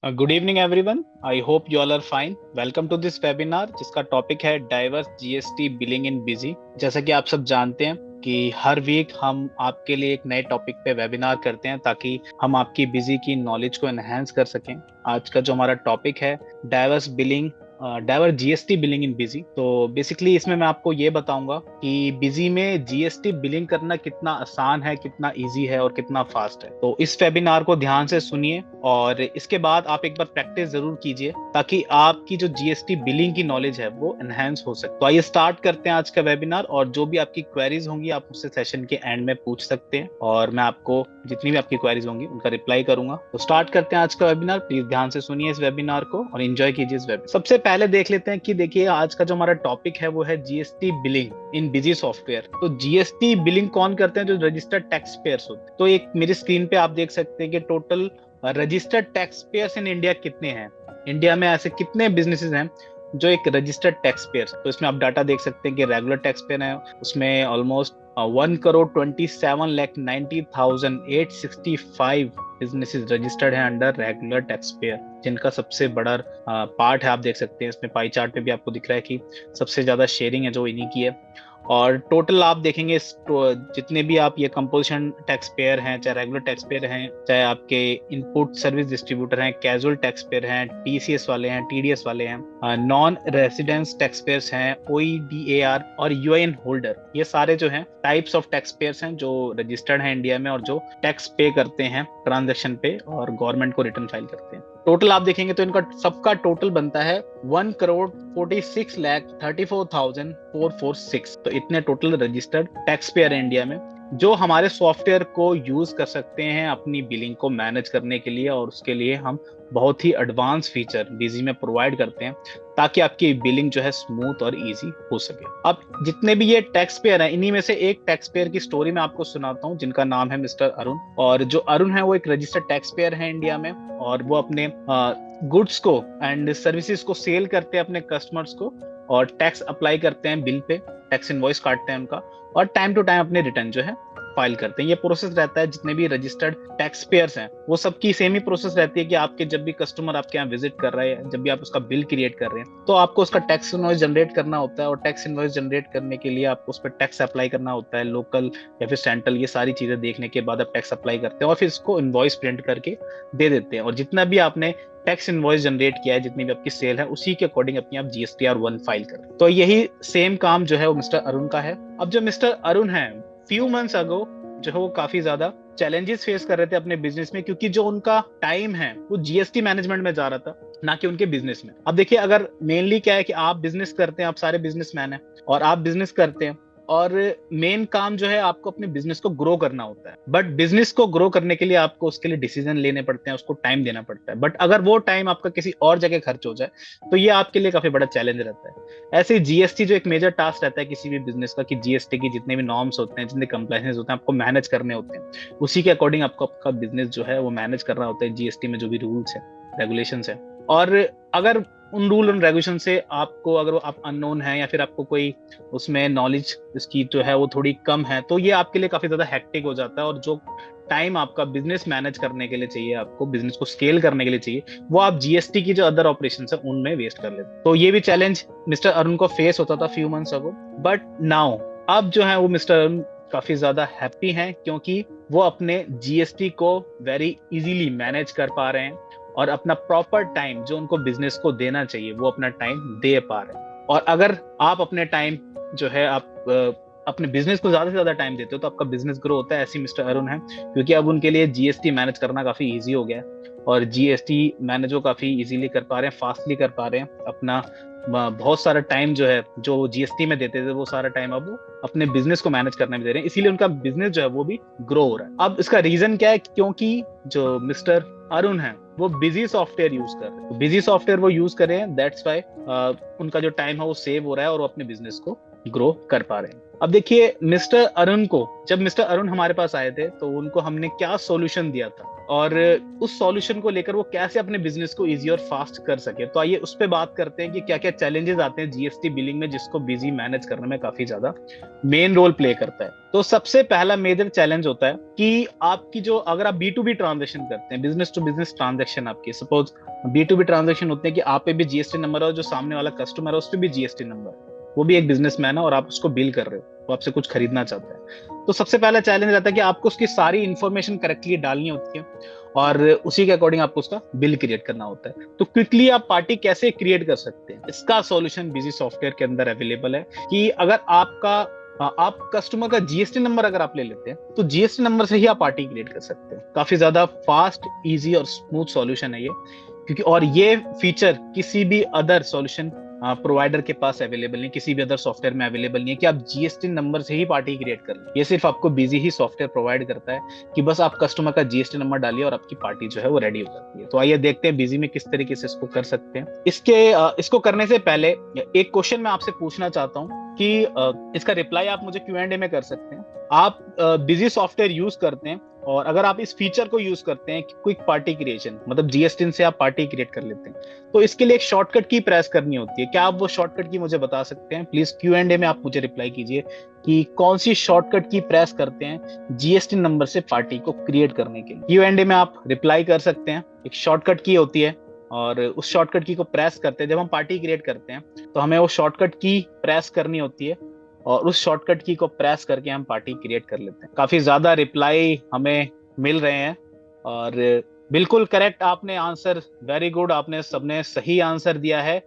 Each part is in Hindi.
Good evening everyone. I hope you all are fine. Welcome to this webinar जिसका टॉपिक है diverse GST billing in Busy. जैसा कि आप सब जानते हैं कि हर वीक हम आपके लिए एक नए टॉपिक पे वेबिनार करते हैं ताकि हम आपकी बिजी की नॉलेज को एनहेंस कर सकें। आज का जो हमारा टॉपिक है diverse GST billing in busy. तो बेसिकली इसमें मैं आपको ये बताऊंगा कि बिजी में जीएसटी बिलिंग करना कितना आसान है, कितना इजी है और कितना फास्ट है। तो इस वेबिनार को ध्यान से सुनिए और इसके बाद आप एक बार प्रैक्टिस जरूर कीजिए ताकि आपकी जो जीएसटी बिलिंग की नॉलेज है वो एनहेंस हो सके। तो आइए स्टार्ट करते हैं आज का वेबिनार, और जो भी आपकी क्वेरीज होंगी आप मुझसे सेशन के एंड में पूछ सकते हैं और मैं आपको जितनी भी आपकी क्वेरीज होंगी उनका रिप्लाई करूंगा। तो स्टार्ट करते हैं आज का वेबिनार। प्लीज ध्यान से सुनिए इस वेबिनार को और एंजॉय कीजिए इस वेबिनार। सबसे पहले देख लेते हैं कि देखिए आज का जो हमारा टॉपिक है वो है GST billing in busy software. तो जीएसटी बिलिंग कौन करते हैं? जो रजिस्टर्ड टैक्स पेयर्स होते हैं। तो एक मेरी स्क्रीन पे आप देख सकते हैं कि total registered tax pairs in India कितने हैं। इंडिया में ऐसे कितने बिजनेसेस हैं जो एक रजिस्टर्ड टैक्स पेयर्स। तो इसमें आप डाटा देख सकते हैं कि रेगुलर टैक्स पेयर है, उसमें ऑलमोस्ट 1,27,90,865 बिजनेसेस रजिस्टर्ड हैं अंडर रेगुलर टैक्स पेयर, जिनका सबसे बड़ा पार्ट है। आप देख सकते हैं इसमें पाई चार्ट पे भी आपको दिख रहा है कि सबसे ज्यादा शेयरिंग है जो इन्हीं की है। और टोटल आप देखेंगे जितने भी आप ये कंपोजिशन टैक्स पेयर हैं, चाहे रेगुलर टैक्स पेयर हैं, चाहे आपके इनपुट सर्विस डिस्ट्रीब्यूटर हैं, कैजुअल टैक्स पेयर हैं, टीसीएस वाले हैं, टीडीएस वाले हैं, नॉन रेसिडेंस टैक्स पेयर्स हैं, ओईडीएआर और यूआईएन होल्डर, ये सारे जो हैं टाइप्स ऑफ टैक्स पेयर्स हैं जो रजिस्टर्ड हैं इंडिया में और जो टैक्स पे करते हैं ट्रांजेक्शन पे और गवर्नमेंट को रिटर्न फाइल करते हैं। टोटल आप देखेंगे तो इनका सबका टोटल बनता है 1,46,34,446। तो इतने टोटल रजिस्टर्ड टैक्स पेयर है इंडिया में जो हमारे सॉफ्टवेयर को यूज कर सकते हैं अपनी बिलिंग को मैनेज करने के लिए। और उसके लिए हम बहुत ही एडवांस फीचर बिजी में प्रोवाइड करते हैं ताकि आपकी बिलिंग जो है स्मूथ और इजी हो सके। अब जितने भी ये टैक्स पेयर हैं, इन्हीं में से एक टैक्स पेयर की स्टोरी मैं आपको सुनाता हूँ जिनका नाम है मिस्टर अरुण। और जो अरुण है वो एक रजिस्टर्ड टैक्स पेयर है इंडिया में और वो अपने गुड्स को एंड सर्विसेज को सेल करते हैं अपने कस्टमर्स को और टैक्स अप्लाई करते हैं बिल पे, टैक्स इनवॉइस काटते हैं उनका और टाइम टू टाइम अपने रिटर्न जो है फाइल करते हैं। ये प्रोसेस रहता है जितने भी रजिस्टर्ड टैक्स पेयर्स हैं वो सबकी सेम ही प्रोसेस रहती है कि आपके जब भी कस्टमर आपके यहाँ विजिट कर रहे हैं, जब भी आप उसका बिल क्रिएट कर रहे हैं तो आपको उसका टैक्स इनवॉइस जनरेट करना होता है। और टैक्स इनवॉइस जनरेट करने के लिए आपको उस पर टैक्स अप्लाई करना होता है, लोकल या फिर सेंट्रल। ये सारी चीजें देखने के बाद आप टैक्स अप्लाई करते हैं और फिर इसको इनवॉइस प्रिंट करके दे देते हैं। और जितना भी आपने टैक्स इनवॉइस जनरेट किया है, जितनी भी आपकी सेल है, उसी के अकॉर्डिंग अपनी आप GSTR1 फाइल करें। तो यही सेम काम जो है वो मिस्टर अरुण का है। अब जो मिस्टर अरुण है फ्यू मंथ्स अगो जो है वो काफी ज्यादा चैलेंजेस फेस कर रहे थे अपने बिजनेस में, क्योंकि जो उनका टाइम है वो जीएसटी मैनेजमेंट में जा रहा था, ना कि उनके बिजनेस में। अब देखिए, अगर मेनली क्या है कि आप बिजनेस करते हैं, आप सारे बिजनेसमैन हैं और आप बिजनेस करते हैं और मेन काम जो है आपको अपने बिजनेस को ग्रो करना होता है। बट बिजनेस को ग्रो करने के लिए आपको उसके लिए डिसीजन लेने पड़ते हैं, उसको टाइम देना पड़ता है। बट अगर वो टाइम आपका किसी और जगह खर्च हो जाए तो ये आपके लिए काफी बड़ा चैलेंज रहता है। ऐसे ही जीएसटी जो एक मेजर टास्क रहता है किसी भी बिजनेस का, कि जीएसटी की जितने भी नॉर्म्स होते हैं, जितने कंप्लायंसेस होते हैं, आपको मैनेज करने होते हैं। उसी के अकॉर्डिंग आपको आपका बिजनेस जो है वो मैनेज करना होता है जीएसटी में जो भी रूल्स है, रेगुलेशंस है। और अगर उन रूल और रेगुलेशन से आपको, अगर आप अननोन है या फिर आपको कोई उसमें नॉलेज इसकी जो है वो थोड़ी कम है, तो ये आपके लिए काफी ज्यादा हेक्टिक हो जाता है। और जो टाइम आपका बिजनेस मैनेज करने के लिए चाहिए, आपको बिजनेस को स्केल करने के लिए चाहिए, वो आप जीएसटी की जो अदर ऑपरेशन है उनमें वेस्ट कर लेते हैं। तो ये भी चैलेंज मिस्टर अरुण को फेस होता था few months ago. But now अब जो है वो मिस्टर अरुण काफी ज्यादा हैप्पी हैं क्योंकि वो अपने जीएसटी को वेरी इजीली मैनेज कर पा रहे हैं और अपना प्रॉपर टाइम जो उनको बिजनेस को देना चाहिए वो अपना टाइम दे पा रहे हैं। और अगर आप अपने टाइम जो है आप अपने बिजनेस को ज्यादा से ज्यादा टाइम देते हो तो आपका बिजनेस ग्रो होता है। ऐसे मिस्टर अरुण है, क्योंकि अब उनके लिए जीएसटी मैनेज करना काफी इजी हो गया है और जीएसटी मैनेज वो काफी इजीली कर पा रहे हैं, फास्टली कर पा रहे हैं। अपना बहुत सारा टाइम जो है जो जीएसटी में देते थे वो सारा टाइम अब अपने बिजनेस को मैनेज करने में दे रहे हैं, इसीलिए उनका बिजनेस जो है वो भी ग्रो हो रहा है। अब इसका रीजन क्या है? क्योंकि जो मिस्टर अरुण है वो बिजी सॉफ्टवेयर यूज कर रहे हैं। बिजी सॉफ्टवेयर वो यूज कर रहे हैं, दैट्स व्हाई उनका जो टाइम है वो सेव हो रहा है और वो अपने बिजनेस को ग्रो कर पा रहे हैं। अब देखिए, मिस्टर अरुण को, जब मिस्टर अरुण हमारे पास आए थे तो उनको हमने क्या सॉल्यूशन दिया था और उस सॉल्यूशन को लेकर वो कैसे अपने बिजनेस को इजी और फास्ट कर सके। तो आइए उस पे बात करते हैं कि क्या क्या चैलेंजेस आते हैं जीएसटी बिलिंग में, जिसको बिजी मैनेज करने में काफी ज्यादा मेन रोल प्ले करता है। तो सबसे पहला मेजर चैलेंज होता है कि आपकी जो, अगर आप B2B ट्रांजेक्शन करते हैं, बिजनेस टू बिजनेस ट्रांजेक्शन, आपकी सपोज B2B ट्रांजेक्शन होते हैं कि आप पे भी जीएसटी नंबर है और जो सामने वाला कस्टमर है उस पे भी जीएसटी नंबर, वो भी एक बिजनेसमैन है और आप उसको बिल कर रहे हो, वो आपसे कुछ खरीदना चाहता है। तो सबसे पहला चैलेंज रहता है कि आपको उसकी सारी इंफॉर्मेशन करेक्टली डालनी होती है और उसी के अकॉर्डिंग आपको उसका बिल क्रिएट करना होता है। तो क्विकली आप पार्टी कैसे क्रिएट कर सकते हैं, इसका सॉल्यूशन बिजी सॉफ्टवेयर के अंदर अवेलेबल है। कि अगर आप कस्टमर का जीएसटी नंबर अगर आप ले लेते हैं तो जीएसटी नंबर से ही आप पार्टी क्रिएट कर सकते हैं। काफी ज्यादा फास्ट, इजी और स्मूथ सॉल्यूशन है ये, क्योंकि और ये फीचर किसी भी अदर सॉल्यूशन प्रोवाइडर के पास अवेलेबल नहीं, किसी भी अदर सॉफ्टवेयर में अवेलेबल नहीं है कि आप जीएसटी नंबर से ही पार्टी क्रिएट कर लें। ये सिर्फ आपको बिजी ही सॉफ्टवेयर प्रोवाइड करता है कि बस आप कस्टमर का जीएसटी नंबर डालिए और आपकी पार्टी जो है वो रेडी हो जाती है। तो आइए देखते हैं बिजी में किस तरीके से इसको कर सकते हैं। इसको करने से पहले एक क्वेश्चन मैं आपसे पूछना चाहता हूँ कि इसका रिप्लाई आप मुझे Q&A में कर सकते हैं। आप बिजी सॉफ्टवेयर यूज करते हैं और अगर आप इस फीचर को यूज करते हैं क्विक पार्टी क्रिएशन, मतलब जीएसटी से आप पार्टी क्रिएट कर लेते हैं, तो इसके लिए एक शॉर्टकट की प्रेस करनी होती है। क्या आप वो शॉर्टकट की मुझे बता सकते हैं? प्लीज Q&A में आप मुझे रिप्लाई कीजिए कि कौन सी शॉर्टकट की प्रेस करते हैं जीएसटी नंबर से पार्टी को क्रिएट करने के लिए। Q&A में आप रिप्लाई कर सकते हैं। एक शॉर्टकट की होती है और उस शॉर्टकट की को प्रेस करते हैं जब हम पार्टी क्रिएट करते हैं, तो हमें वो शॉर्टकट की प्रेस करनी होती है और उस शॉर्टकट की को प्रेस करके हम पार्टी क्रिएट कर लेते हैं। काफी ज्यादा रिप्लाई हमें मिल रहे हैं और बिल्कुल करेक्ट आपने आंसर, वेरी गुड, आपने सबने सही आंसर दिया है।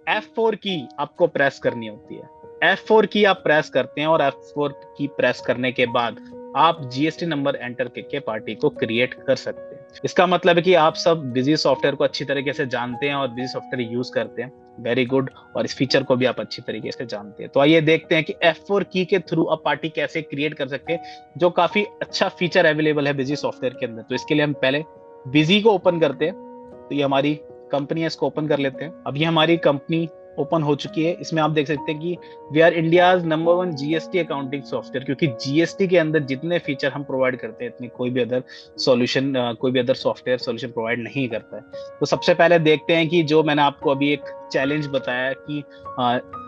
F4 की आपको प्रेस करनी होती है। F4 की आप प्रेस करते हैं और F4 की प्रेस करने के बाद आप जीएसटी नंबर एंटर करके पार्टी को क्रिएट कर सकते हैं। इसका मतलब है कि आप सब बिजी सॉफ्टवेयर को अच्छी तरीके से जानते हैं और बिजी सॉफ्टवेयर यूज करते हैं। वेरी गुड, और इस फीचर को भी आप अच्छी तरीके से जानते हैं। तो आइए देखते हैं कि F4 की के थ्रू आप पार्टी कैसे क्रिएट कर सकते हैं, जो काफी अच्छा फीचर अवेलेबल है बिजी सॉफ्टवेयर के अंदर। तो इसके लिए हम पहले बिजी को ओपन करते हैं। तो ये हमारी कंपनी है, इसको ओपन कर लेते हैं। अब ये हमारी कंपनी ओपन हो चुकी है। इसमें आप देख सकते हैं कि we are India's number 1 GST accounting software, क्योंकि जीएसटी के अंदर जितने फीचर हम प्रोवाइड करते हैं इतनी कोई भी अदर सॉल्यूशन, कोई भी अदर सॉफ्टवेयर सॉल्यूशन प्रोवाइड नहीं करता है। तो सबसे पहले देखते हैं कि जो मैंने आपको अभी एक चैलेंज बताया कि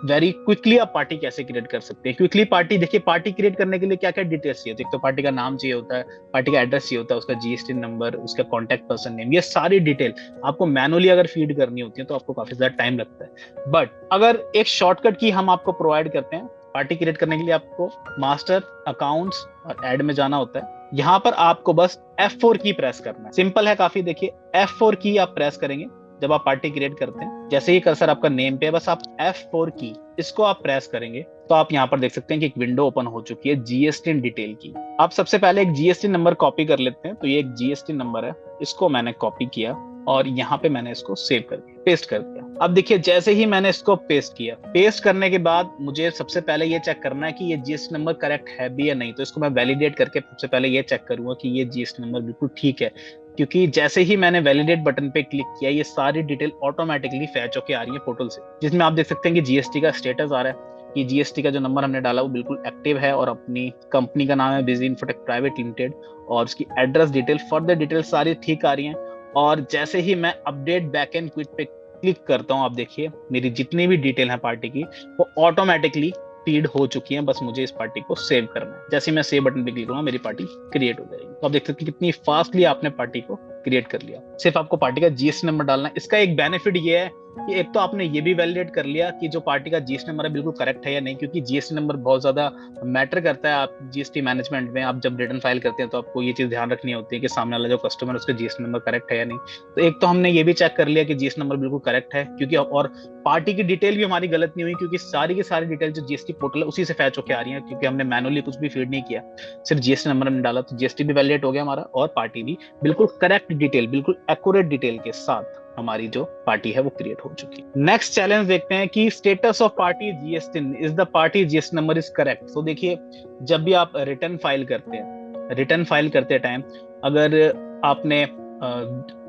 वेरी क्विकली आप पार्टी कैसे क्रिएट कर सकते हैं। क्विकली पार्टी, देखिए पार्टी क्रिएट करने के लिए क्या क्या डिटेल्स चाहिए। एक तो पार्टी का नाम चाहिए होता है, पार्टी का एड्रेस चाहिए होता है, उसका जीएसटी नंबर, उसका कॉन्टैक्ट पर्सन नेम, ये सारी डिटेल आपको मैनुअली अगर फीड करनी होती है तो आपको काफी ज्यादा टाइम लगता है। बट अगर एक शॉर्टकट की हम आपको प्रोवाइड करते हैं पार्टी क्रिएट करने के लिए, आपको मास्टर अकाउंट्स और ऐड में जाना होता है। यहाँ पर आपको बस F4 की प्रेस करना है। सिंपल है काफी। देखिए F4 की आप प्रेस करेंगे जब आप पार्टी क्रिएट करते हैं। जैसे ही कर्सर आपका नेम पे है, बस आप F4 की इसको आप प्रेस करेंगे तो आप यहाँ पर देख सकते हैं कि एक विंडो ओपन हो चुकी है जीएसटी इन डिटेल की। आप सबसे पहले एक जीएसटी नंबर कॉपी कर लेते हैं। तो ये एक जीएसटी नंबर है, इसको मैंने कॉपी किया और यहाँ पे मैंने इसको सेव कर दिया, पेस्ट कर दिया। अब देखिए जैसे ही मैंने इसको पेस्ट किया, पेस्ट करने के बाद मुझे सबसे पहले ये चेक करना है कि ये जीएसटी नंबर करेक्ट है भी या नहीं। तो इसको मैं वैलिडेट करके सबसे पहले ये चेक करूंगा कि ये जीएसटी नंबर बिल्कुल ठीक है, क्योंकि जैसे ही मैंने वैलिडेट बटन पे क्लिक किया ये सारी डिटेल ऑटोमेटिकली फैच होके आ रही है पोर्टल से, जिसमें आप देख सकते हैं कि जीएसटी का स्टेटस आ रहा है कि जीएसटी का जो नंबर हमने डाला वो बिल्कुल एक्टिव है और अपनी कंपनी का नाम है बिजी इन्फोटेक प्राइवेट लिमिटेड और उसकी एड्रेस डिटेल, फर्दर डिटेल सारी ठीक आ रही हैं। और जैसे ही मैं अपडेट बैकएंड क्विट पे क्लिक करता हूँ, आप देखिए मेरी जितनी भी डिटेल है पार्टी की वो ऑटोमेटिकली फीड हो चुकी है। बस मुझे इस पार्टी को सेव करना है। जैसे ही मैं सेव बटन पे क्लिक करूंगा मेरी पार्टी क्रिएट हो जाएगी। तो आप देख सकते हैं कितनी फास्टली आपने पार्टी को क्रिएट कर लिया। सिर्फ आपको पार्टी का जीएसटी नंबर डालना है। इसका एक बेनिफिट ये है कि एक तो आपने ये भी वैलिडेट कर लिया कि जो पार्टी का जीएसटी नंबर है बिल्कुल करेक्ट है या नहीं, क्योंकि जीएसटी नंबर बहुत ज्यादा मैटर करता है। आप जीएसटी मैनेजमेंट में आप जब रिटर्न फाइल करते हैं तो आपको ये चीज ध्यान रखनी होती है कि सामने वाला जो कस्टमर है उसका जीएसटी नंबर करेक्ट है या नहीं। तो एक तो हमने ये भी चेक कर लिया कि जीएसटी नंबर बिल्कुल करेक्ट है, क्योंकि और पार्टी की डिटेल भी हमारी गलत नहीं हुई, क्योंकि सारी की सारी डिटेल जो जीएसटी पोर्टल है उसी से फैच होकर आ रही है, क्योंकि हमने मैनुअली कुछ भी फीड नहीं किया, सिर्फ जीएसटी नंबर हमने डाला। तो जीएसटी भी वैलिडेट हो गया हमारा और पार्टी भी बिल्कुल करेक्ट डिटेल, बिल्कुल एक्यूरेट डिटेल के साथ हमारी जो पार्टी है वो क्रिएट हो चुकी है। नेक्स्ट चैलेंज देखते हैं कि status of party GST, is the party GST number is correct. तो देखिए जब भी आप रिटर्न फाइल करते हैं, रिटर्न फाइल करते टाइम अगर आपने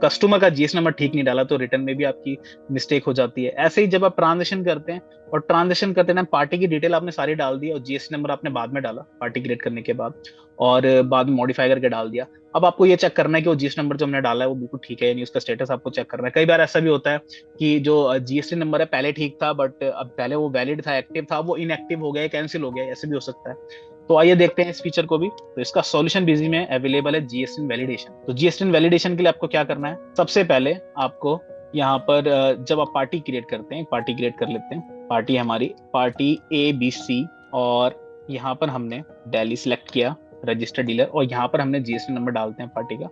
कस्टमर का जीएसटी नंबर ठीक नहीं डाला तो रिटर्न में भी आपकी मिस्टेक हो जाती है। ऐसे ही जब आप ट्रांजेक्शन करते हैं और ट्रांजेक्शन करते टाइम पार्टी की डिटेल आपने सारी डाल दी और जीएसटी नंबर आपने बाद में डाला पार्टी क्रिएट करने के बाद, और बाद में मॉडिफाई करके डाल दिया। अब आपको ये चेक करना है कि वो जीएसटी नंबर जो हमने डाला है वो बिल्कुल ठीक है, यानी उसका स्टेटस आपको चेक करना है। कई बार ऐसा भी होता है कि जो जीएसटी नंबर है पहले ठीक था, बट अब पहले वो वैलिड था, एक्टिव था, वो इनएक्टिव हो गया, कैंसिल हो गया, ऐसे भी हो सकता है। तो आइए देखते हैं इस फीचर को भी। तो इसका सॉल्यूशन बिजी में अवेलेबल है जीएसटी वैलिडेशन। तो जीएसटी वैलिडेशन के लिए आपको क्या करना है, सबसे पहले आपको यहाँ पर जब आप पार्टी क्रिएट करते हैं, पार्टी क्रिएट कर लेते हैं, पार्टी है हमारी पार्टी ABC, और यहाँ पर हमने दिल्ली सिलेक्ट किया रजिस्टर्ड डीलर, और यहाँ पर हमने जीएसटी नंबर डालते हैं पार्टी का।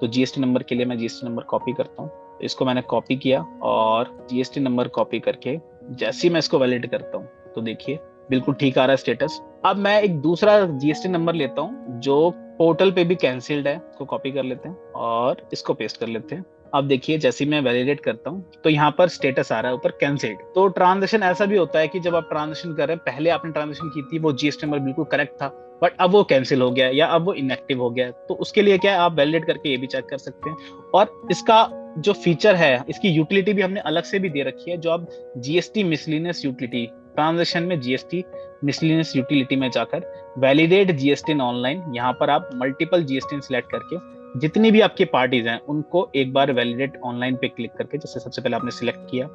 तो जीएसटी नंबर के लिए मैं जीएसटी नंबर कॉपी करता हूँ, तो इसको मैंने कॉपी किया और जीएसटी नंबर कॉपी करके जैसे ही मैं इसको वैलिड करता हूँ तो देखिए बिल्कुल ठीक आ रहा है स्टेटस। अब मैं एक दूसरा जीएसटी नंबर लेता हूँ जो पोर्टल पे भी कैंसिल्ड है, इसको कॉपी कर लेते हैं और इसको पेस्ट कर लेते हैं। अब देखिए जैसे ही मैं वैलिडेट करता हूँ तो यहाँ पर स्टेटस आ रहा है ऊपर कैंसिल्ड। तो ट्रांजेक्शन ऐसा भी होता है कि जब आप ट्रांजेक्शन कर रहे हैं, पहले आपने ट्रांजेक्शन की थी, वो जीएसटी नंबर बिल्कुल करेक्ट था, बट अब वो कैंसिल हो गया या अब वो इनएक्टिव हो गया। तो उसके लिए क्या है, आप वैलिडेट करके ये भी चेक कर सकते हैं। और इसका जो फीचर है, इसकी यूटिलिटी भी हमने अलग से भी दे रखी है, जो आप जीएसटी मिसलिनियस यूटिलिटी, ट्रांजेक्शन में जीएसटी मिसलिनियस यूटिलिटी में जाकर वैलिडेट जीएसटी ऑनलाइन, यहाँ पर आप मल्टीपल जीएसटी सिलेक्ट करके जितनी भी आपकी पार्टीज हैं उनको एक बार वैलिडेट ऑनलाइन पे क्लिक करके, जैसे सबसे पहले आपने सिलेक्ट किया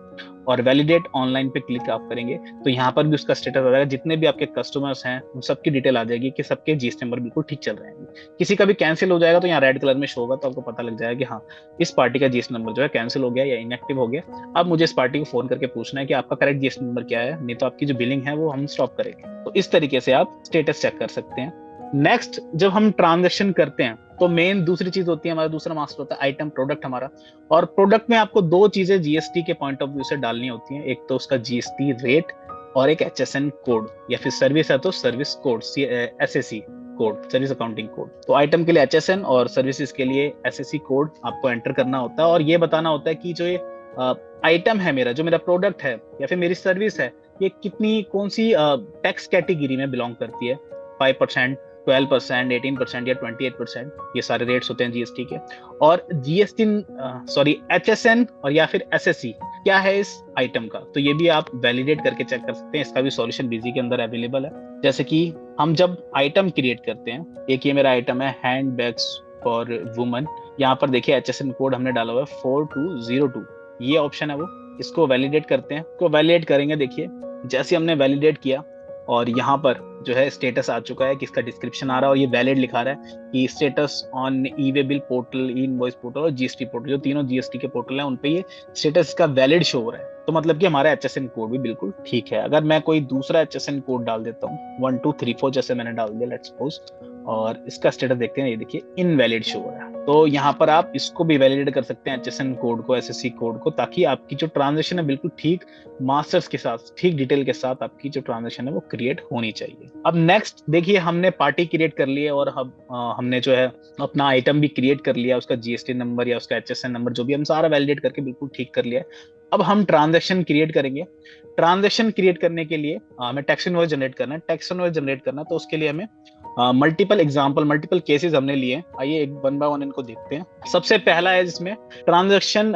और वैलिडेट ऑनलाइन पे क्लिक आप करेंगे तो यहाँ पर भी उसका स्टेटस आ जाएगा। जितने भी आपके कस्टमर्स हैं उन सबकी डिटेल आ जाएगी कि सबके जीएसटी नंबर बिल्कुल ठीक चल रहे हैं। किसी का भी कैंसिल हो जाएगा तो यहाँ रेड कलर में शो होगा, तो आपको पता लग जाएगा कि हाँ इस पार्टी का जीएसटी नंबर जो है कैंसिल हो गया या इनएक्टिव हो गया। अब मुझे इस पार्टी को फोन करके पूछना है कि आपका करेक्ट जीएसटी नंबर क्या है, नहीं तो आपकी जो बिलिंग है वो हम स्टॉप करेंगे। तो इस तरीके से आप स्टेटस चेक कर सकते हैं। नेक्स्ट, जब हम ट्रांजेक्शन करते हैं तो मेन दूसरी चीज होती है, हमारा दूसरा मास्टर होता है आइटम, प्रोडक्ट हमारा। और प्रोडक्ट में आपको दो चीजें जीएसटी के पॉइंट ऑफ व्यू से डालनी होती हैं, एक तो उसका जीएसटी रेट और एक HSN कोड, या फिर सर्विस है तो service code, SAC code, service accounting code. तो आइटम के लिए HSN और सर्विसेज के लिए SAC कोड आपको एंटर करना होता है, और ये बताना होता है कि जो ये आइटम है मेरा, जो मेरा प्रोडक्ट है या फिर मेरी सर्विस है, ये कितनी कौन सी टैक्स कैटेगरी में बिलोंग करती है। 5%, 12%, 18% या 28%, ये सारे रेट्स होते हैं जीएसटी के। और HSN और या फिर SAC क्या है इस आइटम का, तो ये भी आप वैलिडेट करके चेक कर सकते हैं। इसका भी सॉल्यूशन बिजी के अंदर अवेलेबल है। जैसे कि हम जब आइटम क्रिएट करते हैं, एक ये मेरा आइटम है हैंड बैग्स फॉर वुमन, यहाँ पर देखिए HSN कोड हमने डाला हुआ है 4202, ये ऑप्शन है वो, इसको वैलिडेट करते हैं। तो वैलिडेट करेंगे, देखिए जैसे हमने वैलिडेट किया और यहाँ पर जो है स्टेटस आ चुका है कि इसका डिस्क्रिप्शन आ रहा है और ये वैलिड लिखा रहा है कि status on e-way bill portal, E invoice portal और जीएसटी पोर्टल, जो तीनों जीएसटी के पोर्टल हैं उन पे ये स्टेटस का वैलिड शो हो रहा है। तो मतलब कि हमारा HSN कोड भी बिल्कुल ठीक है। अगर मैं कोई दूसरा HSN कोड डाल देता हूँ 1234 जैसे मैंने डाल दिया लेट्स सपोज, और इसका स्टेटस देखते हैं, ये देखिए इनवैलिड शो हो रहा है। तो यहाँ पर आप इसको भी वैलिडेट कर सकते हैं HSN कोड को, SAC कोड को, ताकि आपकी जो ट्रांजेक्शन है बिल्कुल ठीक मास्टर्स के साथ, ठीक डिटेल के साथ आपकी जो ट्रांजेक्शन है वो क्रिएट होनी चाहिए। अब नेक्स्ट देखिए, हमने पार्टी क्रिएट कर ली है और हमने जो है अपना आइटम भी क्रिएट कर लिया, उसका जीएसटी नंबर या उसका HSN नंबर जो भी हम सारा वैलिडेट करके बिल्कुल ठीक कर लिया है। अब हम ट्रांजेक्शन क्रिएट करेंगे। ट्रांजेक्शन क्रिएट करने के लिए हमें टैक्स इनवॉइस जनरेट करना है। टैक्स इनवॉइस जनरेट करना है तो उसके लिए हमें मल्टीपल एग्जांपल, मल्टीपल केसेस हमने लिए। आइए एक वन बाय वन इनको देखते हैं। सबसे पहला है जिसमें transaction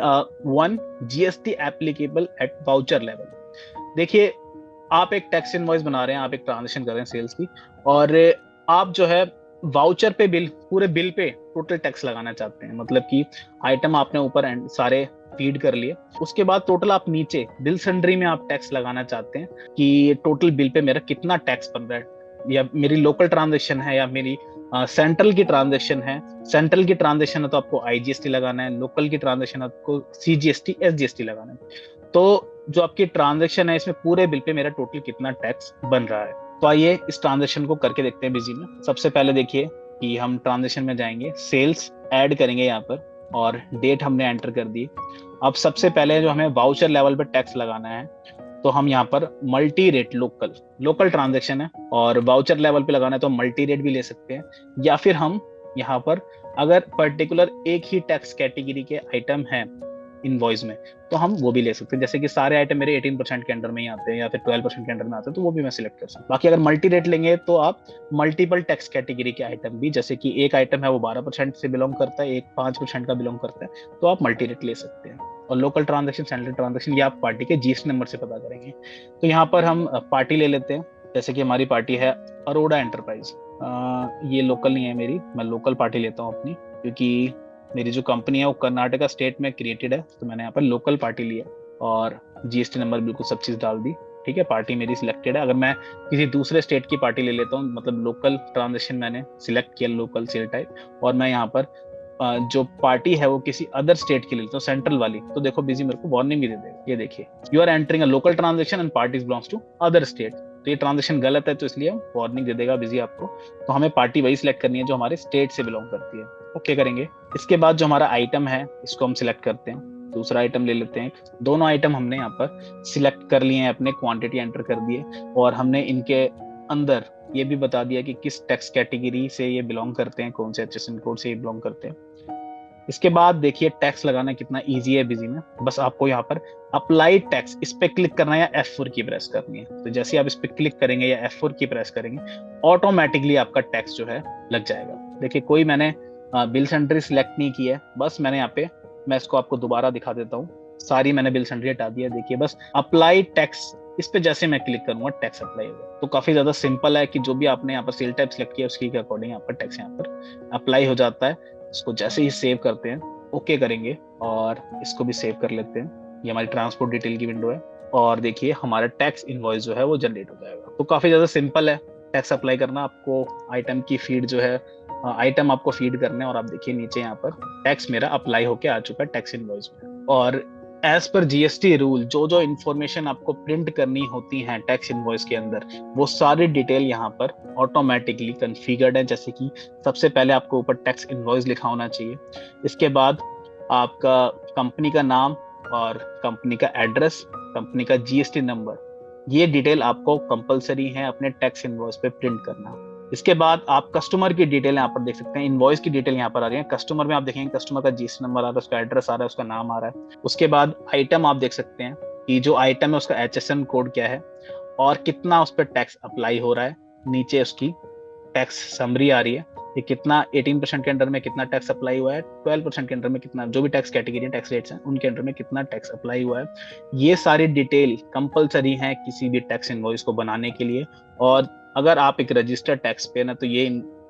1 GST applicable at voucher level. देखिए आप एक टैक्स इनवॉइस बना रहे हैं, आप एक ट्रांजैक्शन कर रहे हैं सेल्स की, और आप जो है वाउचर पे बिल, पूरे बिल पे टोटल टैक्स लगाना चाहते हैं। मतलब कि आइटम आपने ऊपर सारे फीड कर लिए, उसके बाद टोटल आप नीचे बिल सन्ड्री में आप टैक्स लगाना चाहते हैं कि टोटल बिल पे मेरा कितना टैक्स बन रहा है, या मेरी लोकल ट्रांजैक्शन है या मेरी सेंट्रल की ट्रांजैक्शन है। सेंट्रल की ट्रांजैक्शन है तो आपको IGST लगाना है, लोकल की ट्रांजैक्शन है आपको CGST SGST लगाना है। तो जो आपकी ट्रांजैक्शन है इसमें पूरे बिल पे मेरा टोटल कितना टैक्स बन रहा है। तो आइए इस ट्रांजैक्शन को करके देखते हैं बिजी में। सबसे पहले देखिए कि हम ट्रांजैक्शन में जाएंगे, सेल्स ऐड करेंगे यहाँ पर, और डेट हमने एंटर कर दी। अब सबसे पहले जो हमें वाउचर लेवल पर टैक्स लगाना है तो हम यहाँ पर मल्टी रेट, लोकल ट्रांजैक्शन है और वाउचर लेवल पे लगाना है तो मल्टी रेट भी ले सकते हैं, या फिर हम यहाँ पर अगर पर्टिकुलर एक ही टैक्स कैटेगरी के आइटम है, इनवॉइस में, तो हम वो भी ले सकते हैं। जैसे कि सारे आइटम मेरे 18% के अंडर में ही आते हैं या फिर 12% के अंडर में आते हैं, तो वो भी मैं सिलेक्ट कर सकता हूँ। बाकी अगर मल्टी रेट लेंगे तो आप मल्टीपल टैक्स कैटेगरी के आइटम भी, जैसे कि एक आइटम है वो 12% से बिलोंग करता है, एक 5% का बिलोंग करता है, तो आप मल्टी रेट ले सकते हैं। और लोकल ट्रांजेक्शन, सेंट्रल ट्रांजेक्शन, ये आप पार्टी के जीएसटी नंबर से पता करेंगे। तो यहाँ पर हम पार्टी ले लेते हैं। जैसे कि हमारी पार्टी है अरोड़ा एंटरप्राइज। ये लोकल नहीं है मेरी, मैं लोकल पार्टी लेता हूँ अपनी, क्योंकि मेरी जो कंपनी है वो कर्नाटका स्टेट में क्रिएटेड है, तो मैंने यहाँ पर लोकल पार्टी लिया और जीएसटी नंबर बिल्कुल सब चीज़ डाल दी। ठीक है, पार्टी मेरी सिलेक्टेड है। अगर मैं किसी दूसरे स्टेट की पार्टी ले लेता हूँ, मतलब लोकल ट्रांजेक्शन मैंने सिलेक्ट किया, लोकल सेल टाइप, और मैं यहाँ पर जो पार्टी है वो किसी अदर स्टेट की ले लेता हूँ, सेंट्रल वाली, तो देखो बिजी मेरे को वार्निंग भी दे देगा। ये देखिए, you are entering a local transaction and parties belongs to other state. तो ये ट्रांजेक्शन गलत है, तो इसलिए वार्निंग दे देगा बिजी आपको। तो हमें पार्टी वही सिलेक्ट करनी है जो हमारे स्टेट से बिलोंग करती है। ओके करेंगे। इसके बाद जो हमारा आइटम है इसको हम सिलेक्ट करते हैं। दूसरा आइटम ले लेते हैं। दोनों आइटम हमने यहाँ पर सिलेक्ट कर लिए हैं, अपने क्वांटिटी एंटर कर दिए, और हमने इनके अंदर ये भी बता दिया कि किस टैक्स कैटेगरी से ये बिलोंग करते हैं, कौन से HSN कोड से ये बिलोंग करते हैं। इसके बाद देखिए टैक्स लगाना कितना इजी है बिजी में। बस आपको यहाँ पर अप्लाई टैक्स, इस पे क्लिक करना है या F4 की प्रेस करनी है। तो जैसे आप इस पे क्लिक करेंगे या F4 की प्रेस करेंगे, ऑटोमेटिकली आपका टैक्स जो है लग जाएगा। देखिए कोई मैंने बिल सेंट्री सिलेक्ट नहीं की है, बस मैंने यहाँ पे, मैं इसको आपको दोबारा दिखा देता हूँ, सारी मैंने बिल सेंट्री हटा दिया। देखिए बस अप्लाई टैक्स, इस पे जैसे मैं क्लिक करूंगा टैक्स अप्लाई होगा। तो काफी ज्यादा सिंपल है कि जो भी आपने यहाँ पर सेल टाइप सिलेक्ट किया उसकी अकॉर्डिंग यहाँ पर टैक्स यहाँ पर अप्लाई हो जाता है। इसको जैसे ही सेव करते हैं, ओके करेंगे, और इसको भी सेव कर लेते हैं। ये हमारी ट्रांसपोर्ट डिटेल की विंडो है, और देखिए हमारा टैक्स इनवॉइस जो है वो जनरेट हो जाएगा। तो काफी ज्यादा सिंपल है टैक्स अप्लाई करना। आपको आइटम की फीड जो है, आइटम आपको फीड करने, और आप देखिए नीचे यहाँ पर टैक्स मेरा अप्लाई होके आ चुका है टैक्स इनवॉइस में। और एज पर जीएसटी रूल जो जो इन्फॉर्मेशन आपको प्रिंट करनी होती है टैक्स इनवॉइस के अंदर, वो सारी डिटेल यहाँ पर ऑटोमेटिकली कॉन्फ़िगर्ड है। जैसे कि सबसे पहले आपको ऊपर टैक्स इनवॉइस लिखा होना चाहिए। इसके बाद आपका कंपनी का नाम और कंपनी का एड्रेस, कंपनी का जीएसटी नंबर, ये डिटेल आपको कंपलसरी है अपने टैक्स इनवॉइस पे प्रिंट करना। इसके बाद आप कस्टमर की डिटेल यहाँ पर देख सकते हैं, इनवॉइस की डिटेल यहाँ पर आ रही है। कस्टमर में आप देखेंगे कस्टमर का जीएसटी नंबर आ रहा है, उसका एड्रेस आ रहा है, उसका नाम आ रहा है। उसके बाद आइटम आप देख सकते हैं कि जो आइटम है उसका HSN कोड क्या है और कितना उस पर टैक्स अप्लाई हो रहा है। नीचे उसकी टैक्स समरी आ रही है, ये कितना 18% के अंडर में कितना टैक्स अप्लाई हुआ है, 12% के अंडर में कितना, जो भी टैक्स कैटेगरी टैक्स रेट्स हैं उनके अंडर में कितना टैक्स अप्लाई हुआ है। ये सारी डिटेल कंपलसरी है किसी भी टैक्स इनवॉइस को बनाने के लिए। और अगर आप एक रजिस्टर्ड टैक्स पेयर है तो ये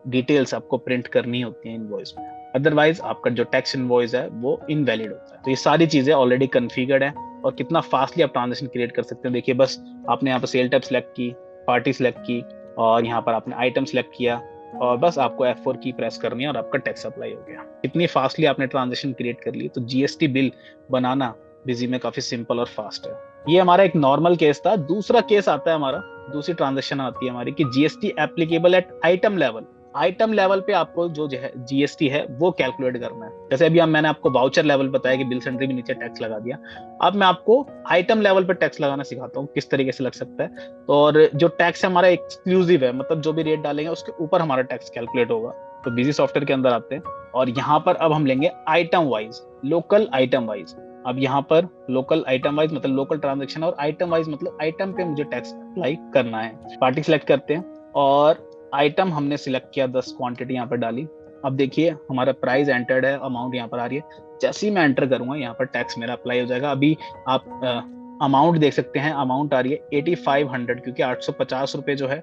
डिटेल्स आपको प्रिंट करनी होती है इनवॉइस में, अदरवाइज आपका जो टैक्स इनवॉइस है वो इनवैलिड होता है। तो ये सारी चीजें ऑलरेडी कॉन्फ़िगर्ड है, और कितना फास्टली आप ट्रांजेक्शन क्रिएट कर सकते हैं। देखिए बस आपने यहाँ पर सेल टाइप सेलेक्ट की, पार्टी सेलेक्ट की, और यहाँ पर आपने आइटम सेलेक्ट किया, और बस आपको F4 की प्रेस करनी है और आपका टैक्स अप्लाई हो गया। इतनी फास्टली आपने ट्रांजेक्शन क्रिएट कर ली। तो जीएसटी बिल बनाना बिजी में काफी सिंपल और फास्ट है। ये हमारा एक नॉर्मल केस था। दूसरा केस आता है हमारा, दूसरी ट्रांजेक्शन आती है हमारी कि GST applicable at item level. Item level पे आपको जो जीएसटी है वो कैलकुलेट करना है। जैसे अभी मैंने आपको वाउचर लेवल बताया कि बिल सेंट्री में नीचे टैक्स लगा दिया, अब मैं आपको आइटम लेवल पे टैक्स लगाना सिखाता हूँ किस तरीके से लग सकता है। तो और जो टैक्स है हमारा एक्सक्लूसिव है, मतलब जो भी रेट डालेंगे उसके ऊपर हमारा टैक्स कैलकुलेट होगा। तो बिजी सॉफ्टवेयर के अंदर आते हैं, और यहाँ पर अब हम लेंगे item wise, local item wise. अब यहाँ पर लोकल आइटम वाइज मतलब लोकल ट्रांजेक्शन, और आइटम वाइज मतलब आइटम पे मुझे टैक्स अप्लाई करना है। पार्टी सिलेक्ट करते हैं, और आइटम हमने सिलेक्ट किया, 10 क्वांटिटी यहाँ पर डाली। अब देखिए हमारा प्राइस एंटर्ड है, अमाउंट यहाँ पर आ रही है। जैसे ही मैं एंटर करूंगा यहाँ पर टैक्स मेरा अप्लाई हो जाएगा। अभी आप अमाउंट देख सकते हैं, अमाउंट आ रही है 8500, क्योंकि 850 रुपए जो है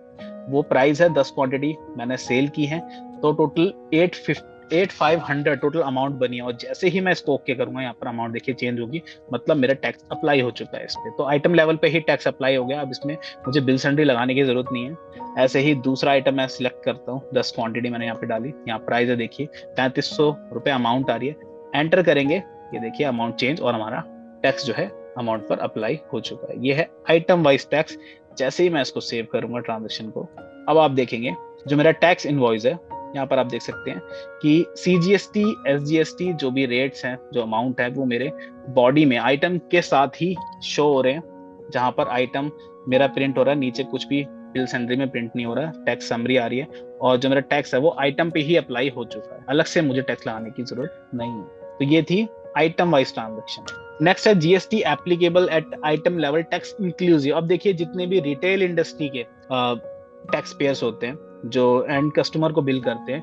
वो प्राइस है। 10 क्वांटिटी मैंने सेल की है, तो टोटल 8500 टोटल अमाउंट बनी है। और जैसे ही मैं इसको ओके करूंगा यहाँ पर अमाउंट देखिए चेंज होगी, मतलब मेरा टैक्स अप्लाई हो चुका है इस पे। तो आइटम लेवल पे ही टैक्स अप्लाई हो गया। अब इसमें मुझे बिल सेंट्री लगाने की जरूरत नहीं है। ऐसे ही दूसरा आइटम मैं सिलेक्ट करता हूँ, 10 क्वांटिटी मैंने यहाँ पे डाली। यहाँ प्राइस है देखिए 3500 रुपए अमाउंट आ रही है। एंटर करेंगे, ये देखिए अमाउंट चेंज, और हमारा टैक्स जो है अमाउंट पर अप्लाई हो चुका है। ये है आइटम वाइज टैक्स। जैसे ही मैं इसको सेव करूंगा ट्रांजेक्शन को, अब आप देखेंगे जो मेरा टैक्स इनवॉइस है, यहाँ पर आप देख सकते हैं कि CGST, SGST जो भी रेट्स हैं, जो अमाउंट है, वो मेरे बॉडी में आइटम के साथ ही शो हो रहे हैं। जहां पर आइटम मेरा प्रिंट हो रहा है, नीचे कुछ भी बिल सेंट्री में प्रिंट नहीं हो रहा है, टैक्स समरी आ रही है, और जो मेरा टैक्स है वो आइटम पे ही अप्लाई हो चुका है। अलग से मुझे टैक्स लगाने की जरूरत नहीं है। तो ये थी आइटम वाइज ट्रांजेक्शन। नेक्स्ट है GST applicable at item level tax inclusive. अब देखिए जितने भी रिटेल इंडस्ट्री के टैक्स पेयर्स होते हैं जो एंड कस्टमर को बिल करते हैं,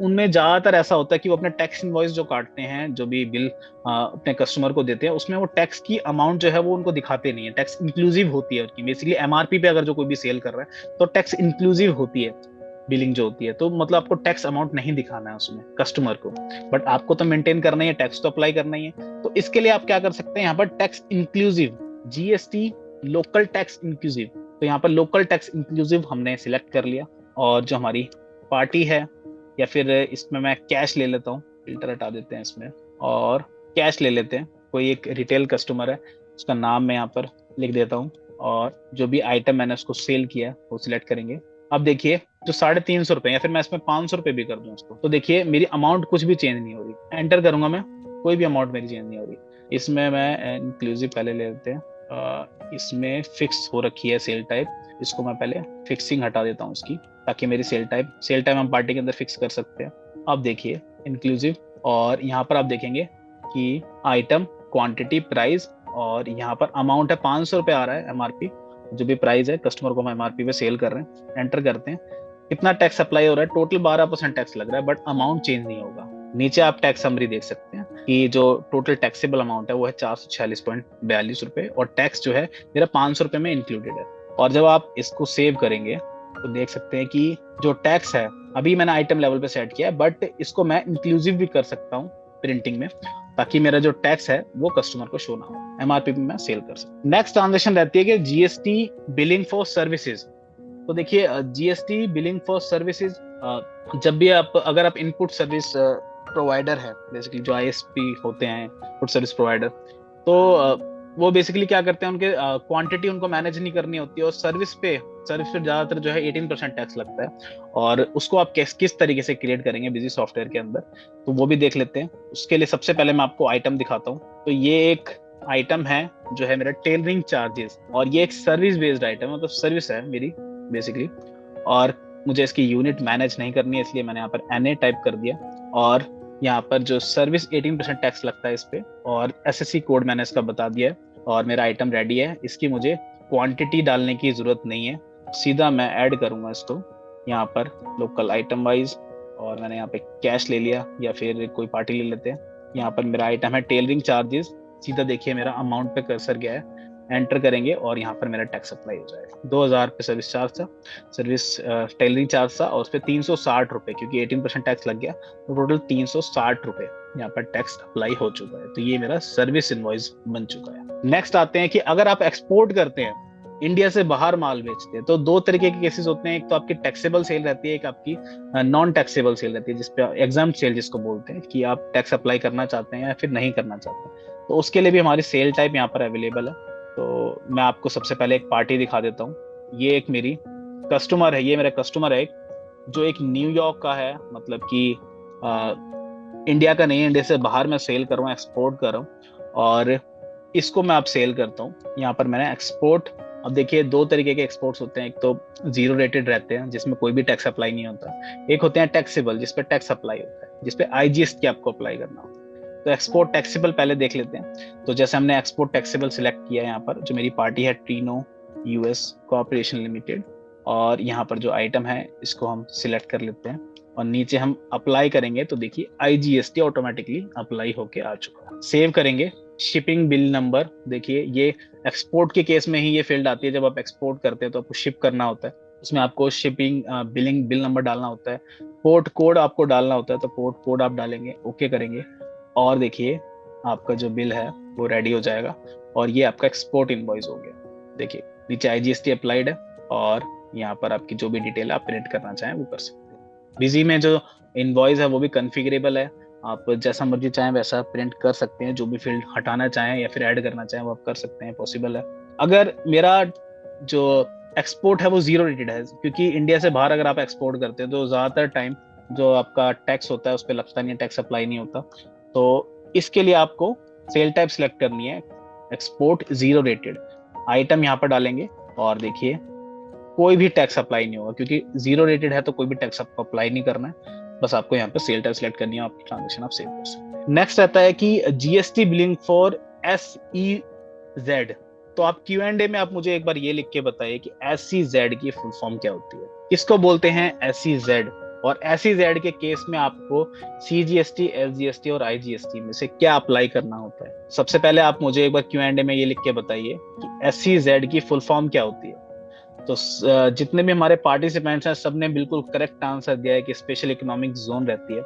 उनमें ज्यादातर ऐसा होता है कि वो अपने टैक्स इनवॉइस जो काटते हैं, जो भी बिल अपने कस्टमर को देते हैं, उसमें वो टैक्स की अमाउंट जो है वो उनको दिखाते नहीं है। टैक्स इंक्लूसिव होती है उनकी, बेसिकली एमआरपी पे अगर जो कोई भी सेल कर रहा है तो टैक्स इंक्लूसिव होती है बिलिंग जो होती है, तो मतलब आपको टैक्स अमाउंट नहीं दिखाना है उसमें कस्टमर को, बट आपको तो मेंटेन करना ही है, टैक्स तो अप्लाई करना ही है। तो इसके लिए आप क्या कर सकते हैं, यहाँ पर tax inclusive GST local tax inclusive, तो यहाँ पर लोकल टैक्स इंक्लूसिव हमने सिलेक्ट कर लिया। और जो हमारी पार्टी है, या फिर इसमें मैं कैश ले लेता हूँ, फिल्टर हटा देते हैं इसमें और कैश ले लेते हैं। कोई एक रिटेल कस्टमर है, उसका नाम मैं यहाँ पर लिख देता हूँ और जो भी आइटम मैंने उसको सेल किया वो सिलेक्ट करेंगे। अब देखिए जो 350 या फिर मैं इसमें 500 रुपए भी कर दूं उसको, तो देखिए मेरी अमाउंट कुछ भी चेंज नहीं हो रही। एंटर करूंगा मैं, कोई भी अमाउंट मेरी चेंज नहीं हो रही। इसमें मैं इंक्लूसिव पहले ले लेते हैं, इसमें फिक्स हो रखी है सेल टाइप, इसको मैं पहले फिक्सिंग हटा देता हूँ उसकी, ताकि मेरी सेल टाइप हम पार्टी के अंदर फिक्स कर सकते हैं। अब देखिए इंक्लूसिव, और यहाँ पर आप देखेंगे कि आइटम, क्वांटिटी, प्राइस, और यहाँ पर अमाउंट है 500 रुपए आ रहा है एमआरपी, जो भी प्राइस है कस्टमर को हम एमआरपी पे सेल कर रहे हैं। एंटर करते हैं, कितना टैक्स अप्लाई हो रहा है, टोटल 12% टैक्स लग रहा है, बट अमाउंट चेंज नहीं होगा। नीचे आप टैक्स समरी देख सकते हैं कि जो टोटल टैक्सेबल अमाउंट है वो है 446.42 रुपए, और टैक्स जो है मेरा 500 रुपए में इंक्लूडेड है। और जब आप इसको सेव करेंगे तो देख सकते हैं कि जो टैक्स है अभी मैंने आइटम लेवल पे सेट किया है, बट इसको मैं इंक्लूसिव भी कर सकता हूँ प्रिंटिंग में, ताकि मेरा जो टैक्स है वो कस्टमर को शो ना हो, एमआरपी पे मैं सेल कर सकता हूँ। नेक्स्ट ट्रांजेक्शन रहती है कि जीएसटी बिलिंग फॉर सर्विसेज। तो देखिए जीएसटी बिलिंग फॉर सर्विसेज, जब भी आप, अगर आप इनपुट सर्विस प्रोवाइडर है, बेसिकली जो आईएसपी होते हैं इनपुट सर्विस प्रोवाइडर, तो वो बेसिकली क्या करते हैं, उनके क्वांटिटी उनको मैनेज नहीं करनी होती है, और सर्विस पे ज्यादातर जो है 18% टैक्स लगता है। और उसको आप किस तरीके से क्रिएट करेंगे बिजी सॉफ्टवेयर के अंदर, तो वो भी देख लेते हैं। उसके लिए सबसे पहले मैं आपको आइटम दिखाता हूँ। तो ये एक आइटम है जो है मेरा टेलरिंग चार्जेस, और ये एक सर्विस बेस्ड आइटम है, मतलब सर्विस है मेरी बेसिकली, और मुझे इसकी यूनिट मैनेज नहीं करनी है, इसलिए मैंने यहाँ पर NA टाइप कर दिया। और यहाँ पर जो सर्विस 18% टैक्स लगता है इस पे, और SSC कोड मैंने इसका बता दिया है, और मेरा आइटम रेडी है। इसकी मुझे क्वांटिटी डालने की जरूरत नहीं है, सीधा मैं ऐड करूंगा इसको यहाँ पर लोकल आइटम वाइज, और मैंने यहाँ पे कैश ले लिया, या फिर कोई पार्टी ले लेते हैं। यहाँ पर मेरा आइटम है टेलरिंग चार्जेस, सीधा देखिए मेरा अमाउंट पे कर्सर गया है, एंटर करेंगे और यहाँ पर मेरा टैक्स अप्लाई हो जाएगा। 2000 पे सर्विस चार्ज था, सर्विस टेलरिंग चार्ज था, और उस पर 360 रुपए, क्योंकि 18% टैक्स लग गया, तो टोटल 360 रुपए यहाँ पर टैक्स अप्लाई हो चुका है। तो ये मेरा सर्विस इनवॉइस बन चुका है। नेक्स्ट आते हैं कि अगर आप एक्सपोर्ट करते हैं, इंडिया से बाहर माल बेचते हैं, तो दो तरीके के केसेस होते हैं। एक तो आपकी टैक्सेबल सेल रहती है, एक आपकी नॉन टैक्सेबल सेल रहती है, जिसपे एग्जाम्प्ट सेल जिसको बोलते हैं, कि आप टैक्स अप्लाई करना चाहते हैं या फिर नहीं करना चाहते हैं। तो उसके लिए भी हमारी सेल टाइप यहाँ पर अवेलेबल है। तो मैं आपको सबसे पहले एक पार्टी दिखा देता हूँ। ये एक मेरी कस्टमर है, ये मेरा कस्टमर है एक, जो एक न्यूयॉर्क का है, मतलब कि इंडिया का नहीं है, इंडिया से बाहर मैं सेल कर रहा हूँ, एक्सपोर्ट कर रहा हूँ, और इसको मैं आप सेल करता हूँ। यहाँ पर मैंने एक्सपोर्ट, अब देखिए दो तरीके के एक्सपोर्ट्स होते हैं, एक तो जीरो रेटेड रहते हैं जिसमें कोई भी टैक्स अप्लाई नहीं होता, एक होते हैं टैक्सेबल जिसपे टैक्स अप्लाई होता है, जिसपे IGST आपको अप्लाई करना होता है। तो एक्सपोर्ट टैक्सेबल पहले देख लेते हैं। तो जैसे हमने एक्सपोर्ट टैक्सेबल सिलेक्ट किया, यहाँ पर जो मेरी पार्टी है ट्रीनो US कॉर्पोरेशन लिमिटेड, और यहाँ पर जो आइटम है इसको हम सिलेक्ट कर लेते हैं, और नीचे हम अप्लाई करेंगे तो देखिए IGST ऑटोमेटिकली अप्लाई होके आ चुका है। सेव करेंगे, शिपिंग बिल नंबर, देखिए ये एक्सपोर्ट के केस में ही ये फील्ड आती है। जब आप एक्सपोर्ट करते हैं तो आपको शिप करना होता है, उसमें आपको शिपिंग बिलिंग बिल नंबर डालना होता है, पोर्ट कोड आपको डालना होता है, तो पोर्ट कोड आप डालेंगे, ओके करेंगे, और देखिए आपका जो बिल है वो रेडी हो जाएगा, और ये आपका एक्सपोर्ट इनवॉइस हो गया। देखिए नीचे IGST अप्लाइड है, और यहाँ पर आपकी जो भी डिटेल आप प्रिंट करना चाहें वो कर सकते हैं। बिजी में जो इनवॉइस है वो भी कॉन्फ़िगरेबल है, आप जैसा मर्जी चाहें वैसा प्रिंट कर सकते हैं, जो भी फील्ड हटाना चाहें या फिर ऐड करना चाहें वो आप कर सकते हैं, पॉसिबल है। अगर मेरा जो एक्सपोर्ट है वो जीरो रेटेड है, क्योंकि इंडिया से बाहर अगर आप एक्सपोर्ट करते हैं तो ज्यादातर टाइम जो आपका टैक्स होता है उस पर लगता नहीं है, टैक्स अप्लाई नहीं होता। तो इसके लिए आपको सेल टाइप सिलेक्ट करनी है, एक्सपोर्ट जीरो रेटेड, आइटम यहाँ पर डालेंगे, और देखिए कोई भी टैक्स अप्लाई नहीं होगा, क्योंकि जीरो रेटेड है तो कोई भी टैक्स आपको अप्लाई नहीं करना है। बस आपको यहाँ पे सेल टाइप सेलेक्ट करनी है, आपकी ट्रांजेक्शन आप सेव कर सकते हैं। नेक्स्ट रहता है कि जीएसटी बिलिंग फॉर SEZ। तो आप Q&A में आप मुझे एक बार ये लिख के बताइए कि SEZ की फुल फॉर्म क्या होती है, किसको बोलते हैं SEZ, और SEZ के केस में आपको CGST, SGST और IGST में से क्या अप्लाई करना होता है। सबसे पहले आप मुझे एक बार Q&A में ये लिख के बताइए कि SEZ की फुल फॉर्म क्या होती है। तो जितने भी हमारे पार्टिसिपेंट्स हैं सबने बिल्कुल करेक्ट आंसर दिया है कि स्पेशल इकोनॉमिक जोन रहती है।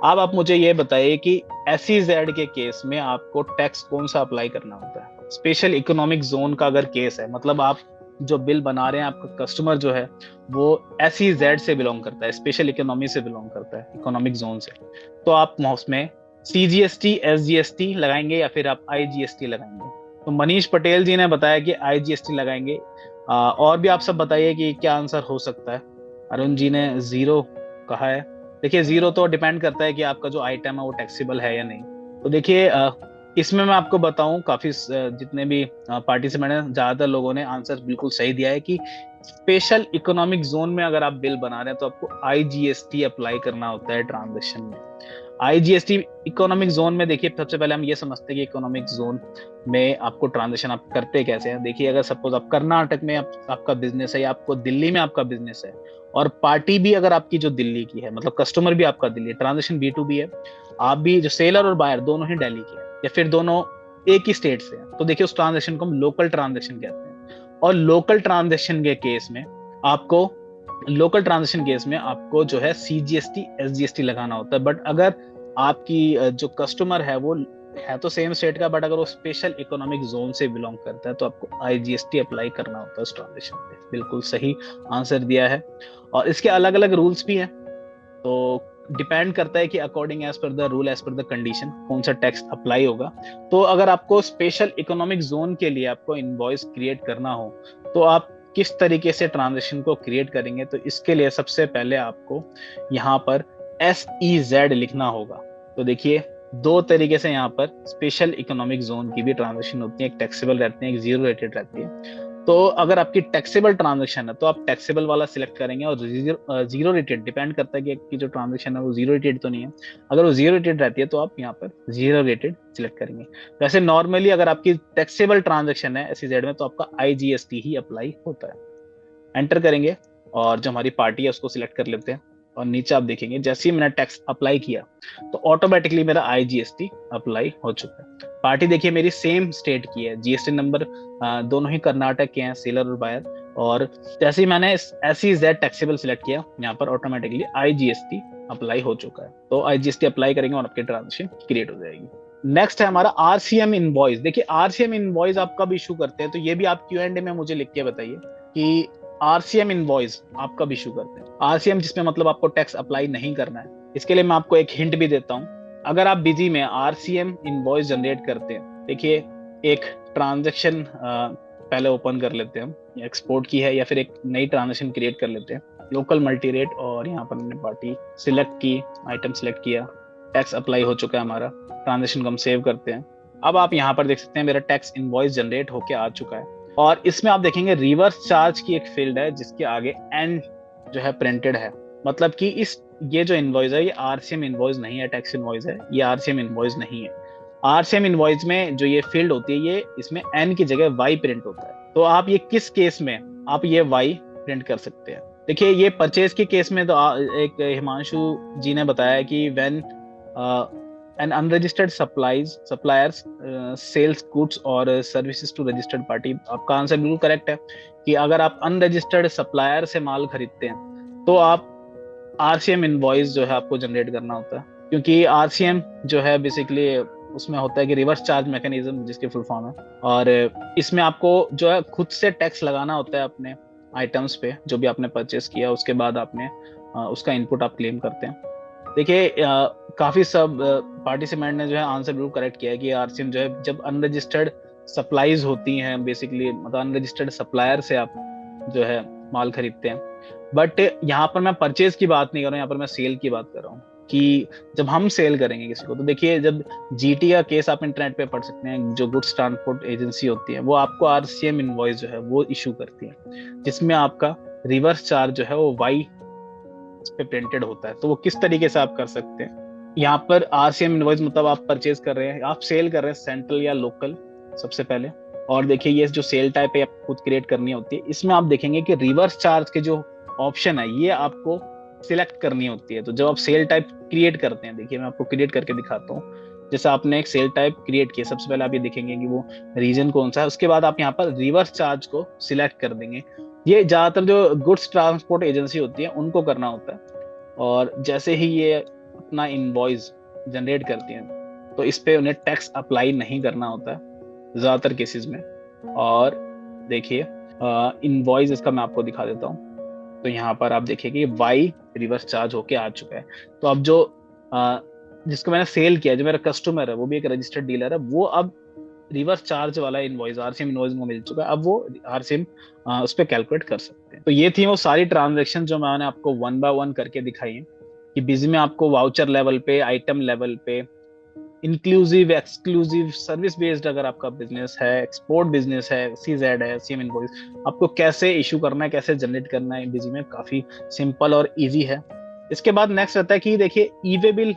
अब आप मुझे ये बताइए कि SEZ के केस में आपको टैक्स कौन सा अप्लाई करना होता है। स्पेशल इकोनॉमिक जोन का अगर केस है, मतलब आप जो बिल बना रहे हैं, आपका कस्टमर जो है वो SEZ से बिलोंग करता है, स्पेशल इकोनॉमी से बिलोंग करता है, इकोनॉमिक जोन से, तो आप उसमें CGST, SGST लगाएंगे या फिर आप IGST लगाएंगे। तो मनीष पटेल जी ने बताया कि IGST लगाएंगे। और भी आप सब बताइए कि क्या आंसर हो सकता है। अरुण जी ने 0 कहा है। देखिए 0 तो डिपेंड करता है कि आपका जो आइटम है वो टैक्सेबल है या नहीं। तो देखिए इसमें मैं आपको बताऊं, काफी जितने भी पार्टिसिपेंट हैं, ज्यादातर लोगों ने आंसर बिल्कुल सही दिया है कि स्पेशल इकोनॉमिक जोन में अगर आप बिल बना रहे हैं तो आपको IGST अप्लाई करना होता है ट्रांजेक्शन में। IGST इकोनॉमिक जोन में, देखिए सबसे पहले हम ये समझते हैं कि इकोनॉमिक जोन में आपको ट्रांजेक्शन आप करते कैसे हैं। देखिए अगर सपोज आप कर्नाटक में आपका बिजनेस है या आपको दिल्ली में आपका बिजनेस है, और पार्टी भी अगर आपकी जो दिल्ली की है, मतलब कस्टमर भी आपका दिल्ली, ट्रांजेक्शन B2B है, आप भी जो सेलर और बायर दोनों ही दिल्ली के हैं या फिर दोनों एक ही स्टेट से हैं, तो देखिए उस ट्रांजेक्शन को हम लोकल ट्रांजेक्शन कहते हैं। और लोकल ट्रांजेक्शन के केस में आपको जो है CGST, SGST लगाना होता है। बट अगर आपकी जो कस्टमर है वो है तो सेम स्टेट का, बट अगर वो स्पेशल इकोनॉमिक जोन से बिलोंग करता है तो आपको IGST अप्लाई करना होता है उस ट्रांजेक्शन पे। बिल्कुल सही आंसर दिया है। और इसके अलग अलग रूल्स भी हैं, तो डिपेंड करता है कि according as per the rule, as per the condition कौन सा टैक्स अप्लाई होगा। तो अगर आपको स्पेशल इकोनॉमिक जोन के लिए आपको इनवॉइस क्रिएट करना हो तो आप किस तरीके से ट्रांजेक्शन को क्रिएट करेंगे, तो इसके लिए सबसे पहले आपको यहाँ पर SEZ लिखना होगा। तो देखिए 2 तरीके से यहाँ पर स्पेशल इकोनॉमिक जोन की भी ट्रांजेक्शन होती है, एक टैक्सेबल रहती है, एक जीरो रेटेड रहती है। तो अगर आपकी टैक्सेबल ट्रांजेक्शन है तो आप टैक्सेबल वाला सिलेक्ट करेंगे, और जीरो रेटेड डिपेंड करता है कि आपकी जो ट्रांजेक्शन है वो जीरो रेटेड तो नहीं है। अगर वो जीरो रेटेड रहती है तो आप यहाँ पर जीरो रेटेड सिलेक्ट करेंगे। वैसे नॉर्मली अगर आपकी टैक्सेबल ट्रांजेक्शन है SEZ में तो आपका IGST ही अप्लाई होता है। एंटर करेंगे और जो हमारी पार्टी है उसको सिलेक्ट कर लेते हैं, और नीचे आप देखेंगे जैसे ही मैंने टैक्स अप्लाई किया तो ऑटोमेटिकली मेरा IGST अप्लाई हो चुका है। पार्टी देखिए मेरी सेम स्टेट की है, GST नंबर दोनों ही कर्नाटक के हैं, सेलर और बायर। और जैसे ही मैंने SEZ टैक्सेबल सिलेक्ट किया, यहाँ पर ऑटोमेटिकली IGST अप्लाई हो चुका है। तो IGST अप्लाई करेंगे और आपकी ट्रांजेक्शन क्रिएट हो जाएगी। नेक्स्ट है हमारा RCM इनवॉइस। देखिए RCM इनवॉइस आप कब इशू करते हैं, तो ये भी आप Q&A में मुझे लिख के बताइए कि RCM इनवॉइस आप कब इशू करते हैं। RCM जिसमें मतलब आपको टैक्स अप्लाई नहीं करना है। इसके लिए मैं आपको एक हिंट भी देता हूँ। अगर आप बिजी में RCM इनवॉइस जनरेट करते हैं, देखिए एक ट्रांजेक्शन पहले ओपन कर लेते हैं हम, एक्सपोर्ट की है या फिर एक नई ट्रांजेक्शन क्रिएट कर लेते हैं, लोकल मल्टी रेट, और यहाँ पर हमने पार्टी सिलेक्ट की, आइटम सिलेक्ट किया, टैक्स अप्लाई हो चुका है हमारा, ट्रांजेक्शन को हम सेव करते हैं। अब आप यहाँ पर देख सकते हैं मेरा टैक्स इनवॉइस जनरेट होके आ चुका है, और इसमें आप देखेंगे रिवर्स चार्ज की एक फील्ड है जिसके आगे N जो है प्रिंटेड है। मतलब कि ये जो इनवॉइस है ये RCM इनवॉइस नहीं है, टैक्स इनवॉइस है, ये RCM इनवॉइस नहीं है। RCM इनवॉइस में जो ये फील्ड होती है, ये इसमें N की जगह Y प्रिंट होता है। तो आप ये किस केस में आप ये Y प्रिंट कर सकते हैं। देखिए ये परचेज के केस में तो एक हिमांशु जी ने बताया कि when an unregistered suppliers sells goods और सर्विसेज टू रजिस्टर्ड पार्टी। आपका आंसर बिल्कुल करेक्ट है कि अगर आप अनरजिस्टर्ड सप्लायर से माल खरीदते हैं तो आप RCM इनवॉइस जो है आपको जनरेट करना होता है, क्योंकि RCM जो है बेसिकली उसमें होता है कि रिवर्स चार्ज मैकेनिज्म जिसकी फुल फॉर्म है, और इसमें आपको जो है खुद से टैक्स लगाना होता है अपने आइटम्स पे जो भी आपने परचेस किया, उसके बाद आपने उसका इनपुट आप क्लेम करते हैं। देखिए काफी सब पार्टिसिपेंट ने जो है आंसर बिल्कुल करेक्ट किया है कि RCM जो है जब अनरजिस्टर्ड सप्लाईज होती हैं, बेसिकली मतलब अनरजिस्टर्ड सप्लायर से आप जो है माल खरीदते हैं। बट यहाँ पर मैं परचेज की बात नहीं कर रहा हूँ, यहाँ पर मैं सेल की बात कर रहा हूँ कि जब हम सेल करेंगे किसी को, तो देखिए जब GT का केस आप इंटरनेट पे पढ़ सकते हैं, जो गुड्स ट्रांसपोर्ट एजेंसी होती है वो आपको RCM इनवॉइस जो है वो इशू करती है, जिसमें आपका रिवर्स चार्ज जो है वो Y इस पे प्रिंटेड होता है। तो वो किस तरीके से आप कर सकते हैं, यहाँ पर आरसीएम इनवॉइस मतलब आप परचेज कर रहे हैं, आप सेल कर रहे हैं सेंट्रल या लोकल सबसे पहले। और देखिए ये जो सेल टाइप है आपको खुद क्रिएट करनी होती है। इसमें आप देखेंगे कि रिवर्स चार्ज के जो ऑप्शन है ये आपको सिलेक्ट करनी होती है। तो जब आप सेल टाइप क्रिएट करते हैं, देखिए मैं आपको क्रिएट करके दिखाता हूँ। जैसे आपने एक सेल टाइप क्रिएट किया, सबसे पहले आप ये देखेंगे कि वो रीजन कौन सा है, उसके बाद आप यहाँ पर रिवर्स चार्ज को सिलेक्ट कर देंगे। ये ज्यादातर जो गुड्स ट्रांसपोर्ट एजेंसी होती है उनको करना होता है। और जैसे ही ये अपना इनवॉइस जनरेट करती हैं तो इस पे उन्हें टैक्स अप्लाई नहीं करना होता है ज्यादातर केसेस में। और देखिए इनवॉइस इसका मैं आपको दिखा देता हूँ। तो यहाँ पर आप देखिए कि वाई रिवर्स चार्ज होके आ चुका है। तो अब जो जिसको मैंने सेल किया, जो मेरा कस्टमर है वो भी एक रजिस्टर्ड डीलर है, वो अब रिवर्स चार्ज वाला इनवॉइस आरसीएम इनवॉइस को मिल चुका है। अब वो आरसीएम उस पर कैलकुलेट कर सकते हैं। तो ये थी वो सारी ट्रांजेक्शन जो मैंने आपको वन बाय वन करके दिखाई है कि बिजी में आपको वाउचर लेवल पे, आइटम लेवल पे, इंक्लूसिव एक्सक्लूसिव, सर्विस बेस्ड अगर आपका बिजनेस है, एक्सपोर्ट बिजनेस है, सीजेड है, सीएम इनवॉइस आपको कैसे इशू करना है, कैसे जनरेट करना है बिजी में, काफी सिंपल और इजी है। इसके बाद नेक्स्ट रहता है कि देखिए ई वे बिल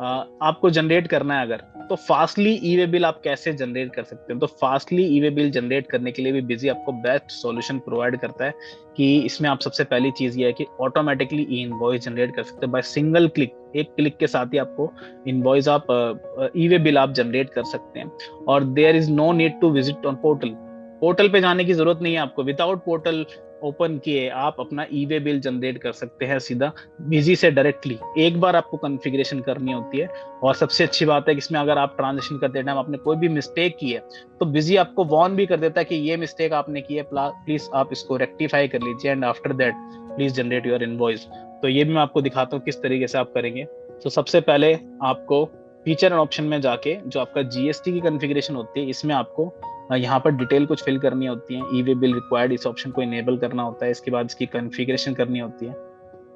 आपको जनरेट करना है अगर, तो फास्टली ई वे बिल आप कैसे जनरेट कर सकते हैं। तो फास्टली ई वे बिल जनरेट करने के लिए भी बिजी आपको बेस्ट सॉल्यूशन प्रोवाइड करता है कि इसमें आप सबसे पहली चीज ये है कि ऑटोमेटिकली ई इनवॉइस जनरेट कर सकते हैं बाय सिंगल क्लिक। एक क्लिक के साथ ही आपको इनवॉइस आप ई वे बिल आप जनरेट कर सकते हैं। और there is no need to visit on portal, portal पे जाने की जरूरत नहीं है आपको। विदाउट पोर्टल ओपन किए आप अपना ई वे बिल जनरेट कर सकते हैं सीधा बिजी से डायरेक्टली। एक बार आपको कॉन्फ़िगरेशन करनी होती है। और सबसे अच्छी बात है कि इसमें अगर आप ट्रांजेक्शन करते टाइम आपने कोई भी मिस्टेक की है तो बिजी आपको वार्न भी कर देता है कि ये मिस्टेक आपने की है, प्लीज आप इसको रेक्टिफाई कर लीजिए and after that please generate your invoice. तो ये भी मैं आपको दिखाता हूँ किस तरीके से आप करेंगे। तो सबसे पहले आपको फीचर एंड ऑप्शन में जाके जो आपका जीएसटी की कॉन्फ़िगरेशन होती है इसमें आपको यहाँ पर डिटेल कुछ फिल करनी होती है। ई वे बिल रिक्वायर्ड इस ऑप्शन को इनेबल करना होता है। इसके बाद इसकी कॉन्फ़िगरेशन करनी होती है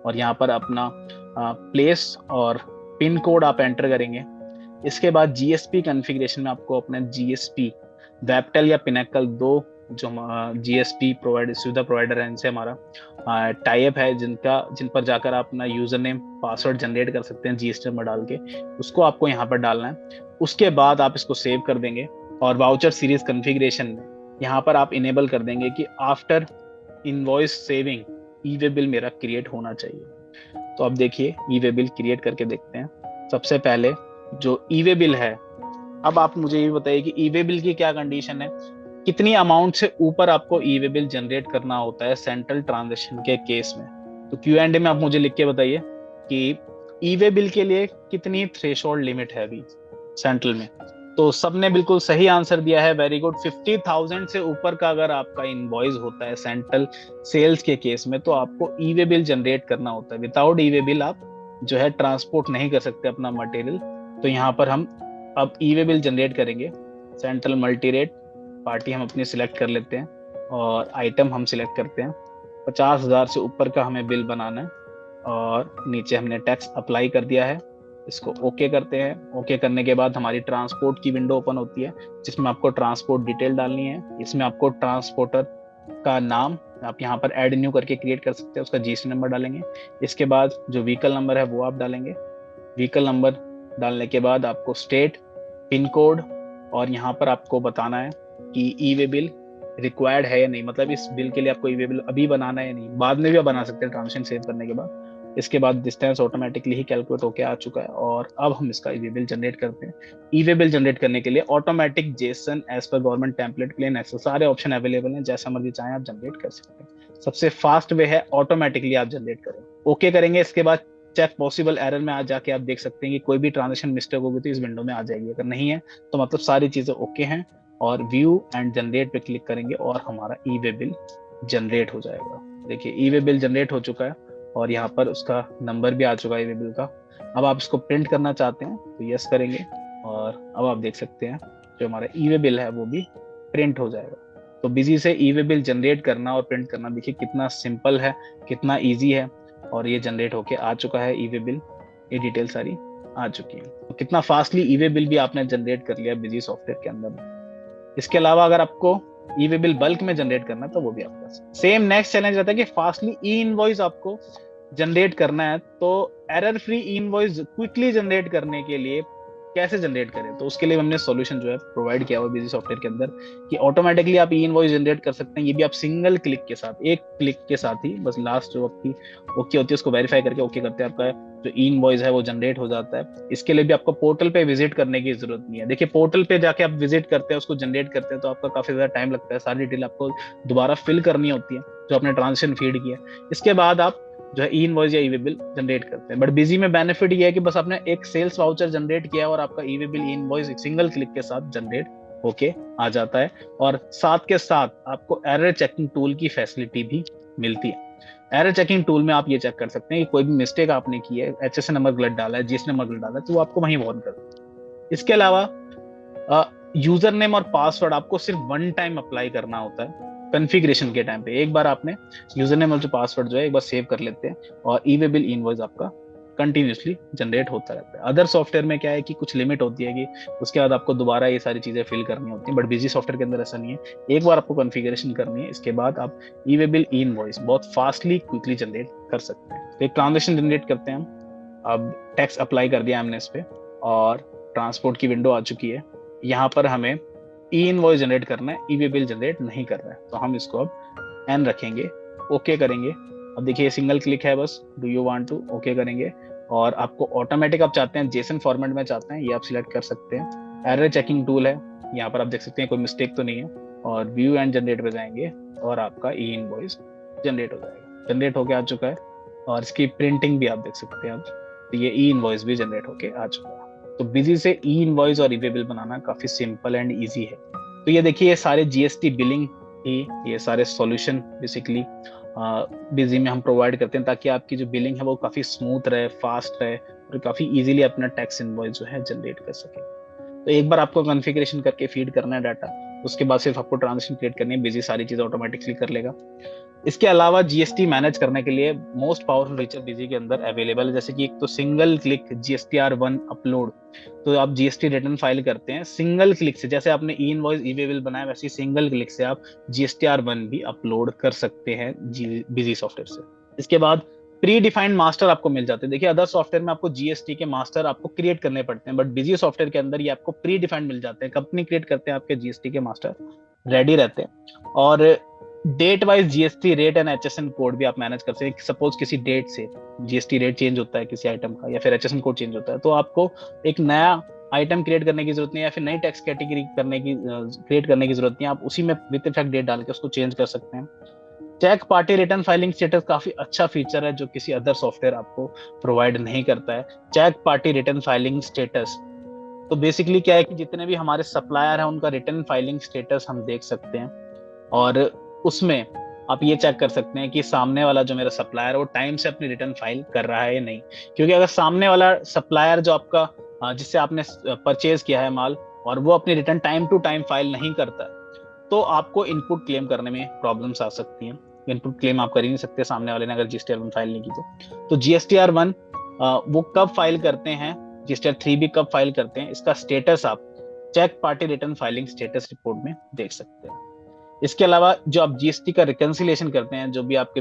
और यहाँ पर अपना प्लेस और पिन कोड आप एंटर करेंगे। इसके बाद जीएसपी कॉन्फ़िगरेशन में आपको अपना जीएसपी वेबटेल या पिनेकल, दो जो जीएसपी प्रोवाइडर सुविधा प्रोवाइडर है इनसे हमारा टाइप है, जिन पर जाकर आप अपना यूजर नेम पासवर्ड जनरेट कर सकते हैं जीएसटी नंबर डाल के, उसको आपको यहाँ पर डालना है। उसके बाद आप इसको सेव कर देंगे और वाउचर सीरीज कॉन्फ़िगरेशन में यहाँ पर आप इनेबल कर देंगे कि आफ्टर इनवॉइस सेविंग ई वे बिल मेरा क्रिएट होना चाहिए। तो अब देखिए ई वे बिल क्रिएट करके देखते हैं। सबसे पहले जो ई वे बिल है, अब आप मुझे ये बताइए कि ई वे बिल की क्या कंडीशन है, कितनी अमाउंट से ऊपर आपको ई वे बिल जनरेट करना होता है सेंट्रल ट्रांजैक्शन के केस में। तो Q&A में आप मुझे लिख के बताइए कि ई वे बिल के लिए कितनी थ्रेशोल्ड लिमिट है अभी सेंट्रल में। तो सबने बिल्कुल सही आंसर दिया है, वेरी गुड। 50,000 से ऊपर का अगर आपका इनवॉइस होता है सेंट्रल सेल्स के केस में तो आपको ई वे बिल जनरेट करना होता है। विदाउट ई वे बिल आप जो है ट्रांसपोर्ट नहीं कर सकते अपना मटेरियल। तो यहाँ पर हम अब ई वे बिल जनरेट करेंगे। सेंट्रल मल्टी रेट पार्टी हम अपनी सिलेक्ट कर लेते हैं और आइटम हम सिलेक्ट करते हैं। 50,000 से ऊपर का हमें बिल बनाना है और नीचे हमने टैक्स अप्लाई कर दिया है। इसको ओके करते हैं। ओके करने के बाद हमारी ट्रांसपोर्ट की विंडो ओपन होती है जिसमें आपको ट्रांसपोर्ट डिटेल डालनी है। इसमें आपको ट्रांसपोर्टर का नाम आप यहाँ पर ऐड न्यू करके क्रिएट कर सकते हैं, उसका जीएसटी नंबर डालेंगे। इसके बाद जो व्हीकल नंबर है वो आप डालेंगे। व्हीकल नंबर डालने के बाद आपको स्टेट, पिन कोड और यहाँ पर आपको बताना है कि ई वे बिल रिक्वायर्ड है या नहीं, मतलब इस बिल के लिए आपको ई वे बिल अभी बनाना है या नहीं, बाद में भी आप बना सकते हैं ट्रांजेक्शन सेव करने के बाद। इसके बाद डिस्टेंस ऑटोमेटिकली ही कैलकुलेट होके आ चुका है और अब हम इसका ई वे बिल जनरेट करते हैं। ई वे बिल जनरेट करने के लिए automatic JSON as per government template plain Excel सारे ऑप्शन अवेलेबल हैं, जैसा मर्जी चाहें आप जनरेट कर सकते हैं। सबसे फास्ट वे है ऑटोमेटिकली आप जनरेट करें। ओके करेंगे। इसके बाद चेक पॉसिबल एरर में आ जाके आप देख सकते हैं कि कोई भी ट्रांजेक्शन मिस्टेक होगी तो इस विंडो में आ जाएगी। अगर नहीं है तो मतलब सारी चीजें ओके हैं और व्यू एंड जनरेट पे क्लिक करेंगे और हमारा ई वे बिल जनरेट हो जाएगा। देखिए ई वे बिल जनरेट हो चुका है और यहाँ पर उसका नंबर भी आ चुका है ई वे बिल का। अब आप इसको प्रिंट करना चाहते हैं तो यस करेंगे और अब आप देख सकते हैं जो हमारा ई वे बिल है वो भी प्रिंट हो जाएगा। तो बिजी से ई वे बिल जनरेट करना और प्रिंट करना देखिए कितना सिंपल है, कितना ईजी है। और ये जनरेट होके आ चुका है ई वे बिल, ये डिटेल सारी आ चुकी है। तो कितना फास्टली ई वे बिल भी आपने जनरेट कर लिया बिजी सॉफ्टवेयर के अंदर। इसके अलावा अगर आपको ई वे बिल बल्क में जनरेट करना है तो वो भी आपका सेम नेक्स्ट चैलेंज रहता है कि फास्टली ई इनवॉइस आपको जनरेट करना है, तो error free invoice quickly generate करने के लिए कैसे जनरेट करें, तो उसके लिए हमने सॉल्यूशन जो है प्रोवाइड किया हुआ बिजी सॉफ्टवेयर के अंदर कि ऑटोमेटिकली आप ई इनवॉइस जनरेट कर सकते हैं। ये भी आप सिंगल क्लिक के साथ, एक क्लिक के साथ ही, बस लास्ट जो आपकी ओके होती है उसको वेरीफाई करके ओके करते हैं, आपका जो ई इनवॉइस है वो जनरेट हो जाता है। इसके लिए भी आपको पोर्टल पे विजिट करने की जरूरत नहीं है। देखिए पोर्टल पे जाके आप विजिट करते हैं, उसको जनरेट करते हैं, तो आपका काफी ज्यादा टाइम लगता है, सारी डिटेल आपको दोबारा फिल करनी होती है जो आपने ट्रांजेक्शन फीड किया। इसके बाद आप जो है ई इनवॉइस या ई वे बिल जनरेट करते हैं। बट बिजी में बेनिफिट ये है कि बस आपने एक सेल्स वाउचर जनरेट किया और आपका ई वे बिल ई इनवॉइस एक सिंगल क्लिक के साथ जनरेट होके आ जाता है। और साथ के साथ आपको एरर चेकिंग टूल की फैसिलिटी भी मिलती है। एरर चेकिंग टूल में आप ये चेक कर सकते हैं कि कोई भी मिस्टेक आपने की है, HSN नंबर गलत डाला है, GST नंबर गलत डाला है, तो वो आपको वहीं वॉर्न कर देता है। इसके अलावा यूजर नेम और पासवर्ड आपको सिर्फ वन टाइम अप्लाई करना होता है कॉन्फ़िगरेशन के टाइम पे। एक बार आपने यूजर नेम और जो पासवर्ड जो है एक बार सेव कर लेते हैं और ई वे बिल इनवॉइस आपका कंटिन्यूसली जनरेट होता रहता है। अदर सॉफ्टवेयर में क्या है कि कुछ लिमिट होती है कि उसके बाद आपको दोबारा ये सारी चीजें फिल करनी होती हैं, बट बिजी सॉफ्टवेयर के अंदर ऐसा नहीं है। एक बार आपको कॉन्फ़िगरेशन करनी है, इसके बाद आप ई वे बिल इनवॉइस बहुत फास्टली क्विकली जनरेट कर सकते हैं। तो एक ट्रांजेक्शन जनरेट करते हैं हम। अब टैक्स अप्लाई कर दिया हमने इस पे और ट्रांसपोर्ट की विंडो आ चुकी है। यहाँ पर हमें ई इनवॉइस जनरेट करना है, ई वे बिल जनरेट नहीं करना है, तो हम इसको अब एन रखेंगे, ओके करेंगे। अब देखिए सिंगल क्लिक है, बस do you want to okay करेंगे। और आपको ऑटोमेटिक आप चाहते हैं जेसन फॉर्मेट में चाहते हैं, ये आप सिलेक्ट कर सकते हैं। एरर चेकिंग टूल है, यहाँ पर आप देख सकते हैं कोई मिस्टेक तो नहीं है। और व्यू एंड जनरेट पे जाएंगे और आपका ई इनवॉइस जनरेट हो जाएगा। जनरेट होके आ चुका है और इसकी प्रिंटिंग भी आप देख सकते हैं। अब तो ये ई इनवॉइस भी जनरेट होके आ चुका है। तो बिजी से ई इनवॉइस और ई वे बिल बनाना काफी सिंपल एंड इजी है। तो ये देखिए ये सारे जीएसटी बिलिंग ही, ये सारे सॉल्यूशन बेसिकली बिजी में हम प्रोवाइड करते हैं ताकि आपकी जो बिलिंग है वो काफी स्मूथ रहे, फास्ट रहे और काफी इजीली अपना टैक्स इनवॉइस जो है जनरेट कर सके। तो एक बार आपको कॉन्फ़िगरेशन करके फीड करना है डाटा, उसके बाद सिर्फ आपको ट्रांजेक्शन क्रिएट करनी है, बिजी सारी चीजें ऑटोमेटिकली कर लेगा। इसके अलावा जीएसटी मैनेज करने के लिए मोस्ट पावरफुल फीचर बिजी के अंदर अवेलेबल है, जैसे कि एक तो सिंगल क्लिक GSTR1 अपलोड। तो आप जीएसटी रिटर्न फाइल करते हैं सिंगल क्लिक से, जैसे आपने ई इनवॉइस ई वे बिल बनाया वैसे सिंगल क्लिक से आप GSTR1 भी अपलोड कर सकते हैं बिजी सॉफ्टवेयर से। इसके बाद प्री डिफाइंड मास्टर आपको मिल जाते हैं। देखिए अदर सॉफ्टवेयर में आपको जीएसटी के मास्टर आपको क्रिएट करने पड़ते हैं, बट बिजी सॉफ्टवेयर के अंदर ये आपको प्री डिफाइंड मिल जाते हैं। कंपनी क्रिएट करते हैं, आपके जीएसटी के मास्टर रेडी रहते हैं। और date wise GST rate and HSN code भी आप मैनेज कर सकते हैं। सपोज किसी डेट से जीएसटी रेट चेंज होता है किसी आइटम का, या फिर HSN कोड चेंज होता है, तो आपको एक नया आइटम क्रिएट करने की जरूरत नहीं है, या फिर नई टैक्स कैटेगरी क्रिएट करने की जरूरत नहीं है। आप उसी में विद इफेक्ट डेट डाल के उसको चेंज कर सकते हैं। Check party return filing status काफी अच्छा फीचर है जो किसी अदर सॉफ्टवेयर आपको प्रोवाइड नहीं करता है। Check party return filing status तो बेसिकली क्या है कि जितने भी हमारे सप्लायर हैं उनका रिटर्न फाइलिंग स्टेटस हम देख सकते हैं, और उसमें आप ये चेक कर सकते हैं कि सामने वाला जो मेरा सप्लायर है वो टाइम से अपनी रिटर्न फाइल कर रहा है या नहीं। क्योंकि अगर सामने वाला सप्लायर जो आपका जिससे आपने परचेज किया है माल और वो अपनी return time to time file नहीं करता है, तो आपको इनपुट क्लेम करने में प्रॉब्लम्स आ सकती हैं। इनपुट क्लेम आप कर ही नहीं सकते सामने वाले ने अगर GSTR1 फाइल नहीं की तो GSTR1 वो कब फाइल करते हैं, GSTR3 भी कब फाइल करते हैं, इसका स्टेटस आप check party return filing status report में देख सकते हैं। इसके अलावा जो आप जीएसटी का रिकंसिलिएशन करते हैं, जो भी आपके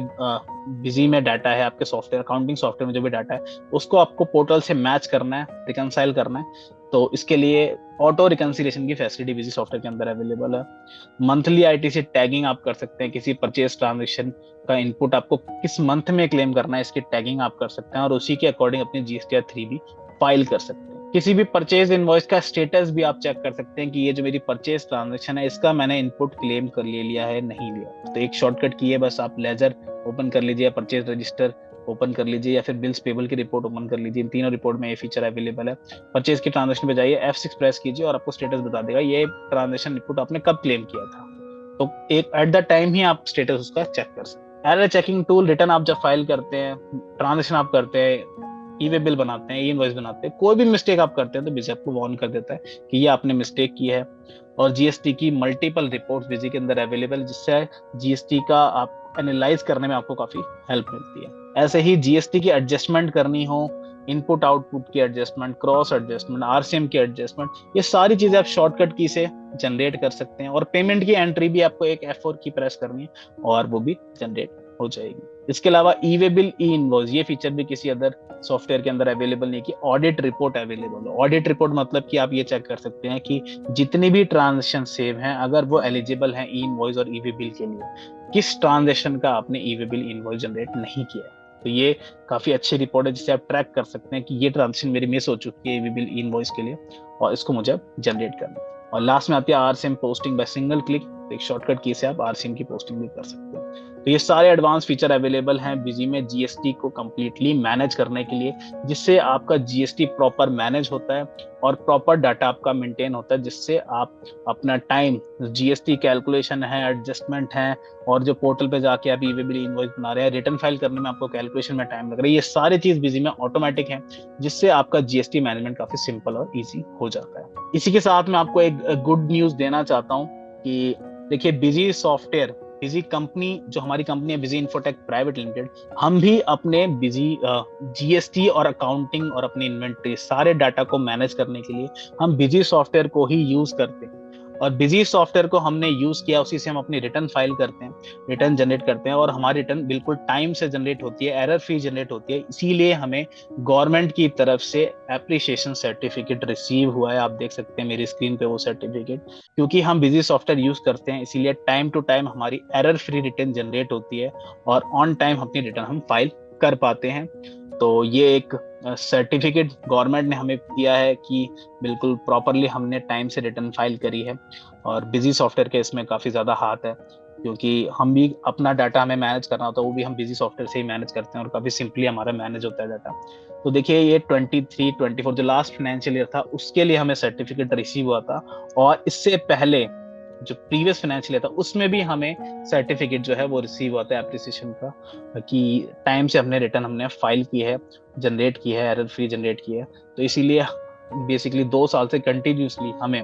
बिजी में डाटा है, आपके सॉफ्टवेयर अकाउंटिंग सॉफ्टवेयर में जो भी डाटा है उसको आपको पोर्टल से मैच करना है, रिकंसाइल करना है। तो इसके लिए ऑटो रिकंसिलिएशन की फैसिलिटी बिजी सॉफ्टवेयर के अंदर अवेलेबल है। मंथली ITC टैगिंग आप कर सकते हैं, किसी परचेज ट्रांजेक्शन का इनपुट आपको किस मंथ में क्लेम करना है इसकी टैगिंग आप कर सकते हैं, और उसी के अकॉर्डिंग अपनी GSTR3 भी फाइल कर सकते हैं। किसी भी परचेज इनवॉइस का स्टेटस भी आप चेक कर सकते हैं कि ये जो मेरी परचेज ट्रांजैक्शन है इसका मैंने इनपुट क्लेम कर लिया है नहीं लिया। तो एक शॉर्टकट की है, बस आप लेजर ओपन कर लीजिए, परचेज रजिस्टर ओपन कर लीजिए, या फिर बिल्स पेबल की रिपोर्ट ओपन कर लीजिए। इन तीनों रिपोर्ट में ये फीचर अवेलेबल है। परचेज की ट्रांजैक्शन पे जाइए, F6 प्रेस कीजिए और आपको स्टेटस बता देगा ये ट्रांजैक्शन इनपुट आपने कब क्लेम किया था। तो एक एट द टाइम ही आप स्टेटस उसका चेक कर सकते हैं। एरर चेकिंग टूल, रिटर्न आप जब फाइल करते हैं, ट्रांजेक्शन आप करते हैं, ई वे बिल बनाते हैं, ई इनवॉइस बनाते हैं, कोई भी मिस्टेक आप करते हैं तो बिजी आपको वार्न कर देता है कि ये आपने मिस्टेक की है। और जीएसटी की मल्टीपल रिपोर्ट्स बिजी के अंदर अवेलेबल, जिससे जीएसटी का आप एनालाइज करने में आपको काफी हेल्प मिलती है। ऐसे ही जीएसटी की एडजस्टमेंट करनी हो, इनपुट आउटपुट की एडजस्टमेंट, क्रॉस एडजस्टमेंट, RCM की एडजस्टमेंट, ये सारी चीजें आप शॉर्टकट की से जनरेट कर सकते हैं। और पेमेंट की एंट्री भी आपको एक F4 की प्रेस करनी है और वो भी जनरेट हो जाएगी। इसके अलावा ई वे बिल, ई इनवॉइस, ये फीचर भी किसी अदर सॉफ्टवेयर के अंदर अवेलेबल नहीं कि ऑडिट रिपोर्ट अवेलेबल हो। ऑडिट रिपोर्ट मतलब कि आप ये चेक कर सकते हैं कि जितनी भी ट्रांजेक्शन सेव हैं, अगर वो एलिजिबल हैं ई इनवॉइस और ई वे बिल के लिए, किस ट्रांजेक्शन का आपने ई वे बिल इनवॉइस जनरेट नहीं किया है। तो ये काफी अच्छी रिपोर्ट है जिससे आप ट्रैक कर सकते हैं कि ये ट्रांजेक्शन मेरी मिस हो चुकी है ई वे बिल इनवॉइस के लिए और इसको मुझे जनरेट करना है। और लास्ट में आती है RCM posting by single click. एक शॉर्टकट की से आप आरसीएम की पोस्टिंग भी कर सकते हैं। तो ये सारे एडवांस फीचर अवेलेबल हैं बिजी में जीएसटी को कंप्लीटली मैनेज करने के लिए, जिससे आपका जीएसटी प्रॉपर मैनेज होता है और प्रॉपर डाटा आपका मेंटेन होता है, जिससे आप अपना टाइम, जीएसटी कैलकुलेशन है, एडजस्टमेंट है, और जो पोर्टल पे जाके आप ई वे बिल इनवॉइस बना रहे हैं, रिटर्न फाइल करने में आपको कैलकुलेशन में टाइम लग रहा है, ये सारी चीज बिजी में ऑटोमेटिक है, जिससे आपका जीएसटी मैनेजमेंट काफी सिंपल और ईजी हो जाता है। इसी के साथ मैं आपको एक गुड न्यूज देना चाहता हूँ कि देखिए, बिजी सॉफ्टवेयर, बिजी कंपनी जो हमारी कंपनी है बिजी इन्फोटेक प्राइवेट लिमिटेड, हम भी अपने बिजी जीएसटी और अकाउंटिंग और अपनी इन्वेंट्री सारे डाटा को मैनेज करने के लिए हम बिजी सॉफ्टवेयर को ही यूज करते हैं। और बिजी सॉफ्टवेयर को हमने यूज किया, उसी से हम अपनी रिटर्न फाइल करते हैं, रिटर्न जनरेट करते हैं, और हमारी रिटर्न बिल्कुल टाइम से जनरेट होती है, एरर फ्री जनरेट होती है। इसीलिए हमें गवर्नमेंट की तरफ से एप्रिसिएशन सर्टिफिकेट रिसीव हुआ है। आप देख सकते हैं मेरी स्क्रीन पे वो सर्टिफिकेट। क्योंकि हम बिजी सॉफ्टवेयर यूज करते हैं, इसीलिए टाइम टू टाइम हमारी एरर फ्री रिटर्न जनरेट होती है और ऑन टाइम अपनी रिटर्न हम फाइल कर पाते हैं। तो ये एक सर्टिफिकेट गवर्नमेंट ने हमें दिया है कि बिल्कुल प्रॉपरली हमने टाइम से रिटर्न फाइल करी है। और बिजी सॉफ्टवेयर के इसमें काफी ज्यादा हाथ है, क्योंकि हम भी अपना डाटा हमें मैनेज करना होता है, वो भी हम बिजी सॉफ्टवेयर से ही मैनेज करते हैं और काफी सिंपली हमारा मैनेज होता है डाटा। तो देखिए, ये 23-24 जो लास्ट फाइनेंशियल ईयर था उसके लिए हमें सर्टिफिकेट रिसीव हुआ था, और इससे पहले जो प्रीवियस फाइनेंशियल ईयर था उसमें भी हमें सर्टिफिकेट जो है वो रिसीव होता है एप्रिसिएशन का, कि टाइम से हमने रिटर्न हमने फाइल की है, जनरेट की है, एरर फ्री जनरेट की है। तो इसीलिए बेसिकली 2 साल से कंटिन्यूसली हमें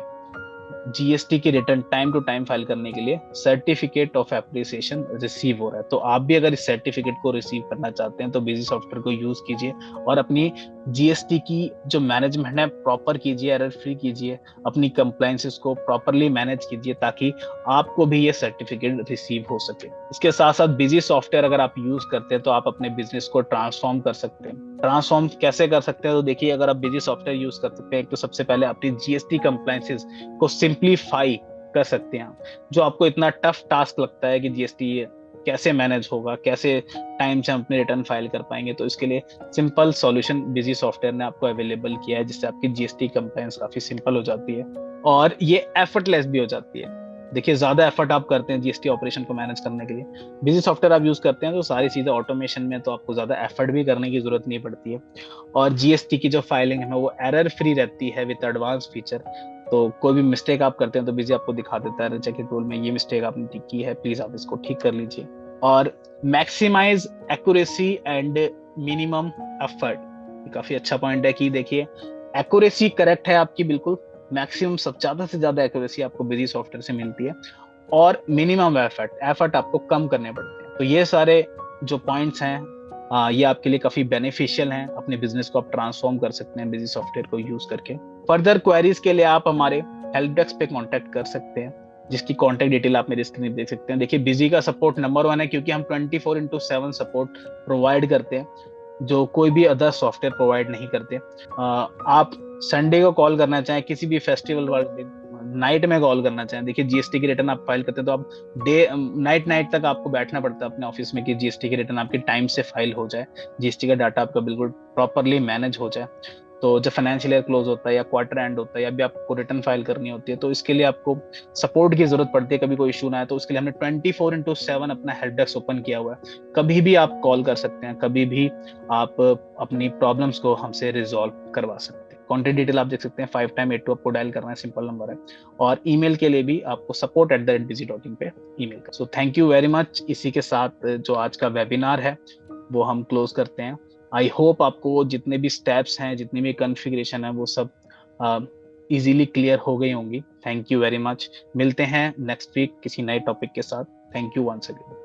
जीएसटी की return time to time file करने के लिए सर्टिफिकेट ऑफ एप्रिसिएशन रिसीव हो रहा है। तो आप भी अगर इस सर्टिफिकेट को रिसीव करना चाहते हैं तो बिजी सॉफ्टवेयर को यूज कीजिए और अपनी जीएसटी की जो मैनेजमेंट है प्रॉपर कीजिए, एरर फ्री कीजिए, अपनी कंप्लायंसेस को प्रॉपरली मैनेज कीजिए, ताकि आपको भी ये सर्टिफिकेट रिसीव हो सके। इसके साथ साथ बिजी सॉफ्टवेयर अगर आप यूज करते हैं तो आप अपने बिजनेस को ट्रांसफॉर्म कर सकते हैं। ट्रांसफॉर्म कैसे कर सकते हैं? तो देखिए, अगर आप बिजी सॉफ्टवेयर यूज कर सकते हैं, तो सबसे पहले अपनी जीएसटी कंप्लायंसेस को सिंप्लीफाई कर सकते हैं। जो आपको इतना टफ टास्क लगता है कि जीएसटी कैसे मैनेज होगा, कैसे टाइम से हम अपने रिटर्न फाइल कर पाएंगे, तो इसके लिए सिंपल सॉल्यूशन बिजी सॉफ्टवेयर ने आपको अवेलेबल किया है, जिससे आपकी जीएसटी कंप्लायंस काफी सिंपल हो जाती है और ये एफर्टलेस भी हो जाती है। देखिए, ज्यादा एफर्ट आप करते हैं जीएसटी ऑपरेशन को मैनेज करने के लिए, बिजी सॉफ्टवेयर आप यूज करते हैं तो सारी चीजें ऑटोमेशन में, तो आपको ज्यादा एफर्ट भी करने की जरूरत नहीं पड़ती है। और जीएसटी की जो फाइलिंग है वो एरर फ्री रहती है विद एडवांस फीचर। तो कोई भी मिस्टेक आप करते हैं तो बिजी आपको दिखा देता है, चेक टूल में ये मिस्टेक आपने ठीक की है, प्लीज आप इसको ठीक कर लीजिए। और maximize accuracy and minimum effort, काफी अच्छा पॉइंट है कि देखिए, एक्यूरेसी करेक्ट है आपकी बिल्कुल, मैक्सिमम सब ज्यादा से ज्यादा एक्यूरेसी आपको बिजी सॉफ्टवेयर से मिलती है, और मिनिमम एफर्ट आपको कम करने पड़ते हैं। तो ये सारे जो पॉइंट्स हैं ये आपके लिए काफी बेनिफिशियल हैं। अपने बिजनेस को आप ट्रांसफॉर्म कर सकते हैं बिजी सॉफ्टवेयर को यूज करके। फर्दर क्वेरीज के लिए आप हमारे हेल्प डेस्क पे कांटेक्ट कर सकते हैं, जिसकी कांटेक्ट डिटेल आप मेरे स्क्रीन पर देख सकते हैं। देखिए, बिजी का सपोर्ट नंबर 1 है, क्योंकि हम 24/7 सपोर्ट प्रोवाइड करते हैं, जो कोई भी अदर सॉफ्टवेयर प्रोवाइड नहीं करते। आप संडे को कॉल करना चाहें, किसी भी फेस्टिवल वाले नाइट में कॉल करना चाहें, देखिए जीएसटी की रिटर्न आप फाइल करते हैं तो आप नाइट तक आपको बैठना पड़ता है अपने ऑफिस में कि जीएसटी की रिटर्न आपकी टाइम से फाइल हो जाए, जीएसटी का डाटा आपका बिल्कुल प्रॉपरली मैनेज हो जाए। तो जब फाइनेंशियल ईयर क्लोज होता है या क्वार्टर एंड होता है या भी आपको रिटर्न फाइल करनी होती है, तो इसके लिए आपको सपोर्ट की जरूरत पड़ती है। कभी कोई इशू ना आए तो उसके लिए हमने 24/7 अपना हेल्प डेस्क ओपन किया हुआ है। कभी भी आप कॉल कर सकते हैं, कभी भी आप अपनी प्रॉब्लम्स को हमसे रिजॉल्व करवा सकते हैं। कॉन्टेक्ट डिटेल आप देख सकते हैं, 5x82 आपको डायल करना है, सिंपल नंबर है। और ईमेल के लिए भी आपको support@busy.in पे ईमेल कर। So thank you very much. इसी के साथ जो आज का वेबिनार है वो हम क्लोज करते हैं। आई होप आपको वो जितने भी स्टेप्स हैं, जितनी भी कॉन्फ़िगरेशन है, वो सब इजीली क्लियर हो गई होंगी। Thank you very much. मिलते हैं नेक्स्ट वीक किसी नए टॉपिक के साथ। Thank you once again.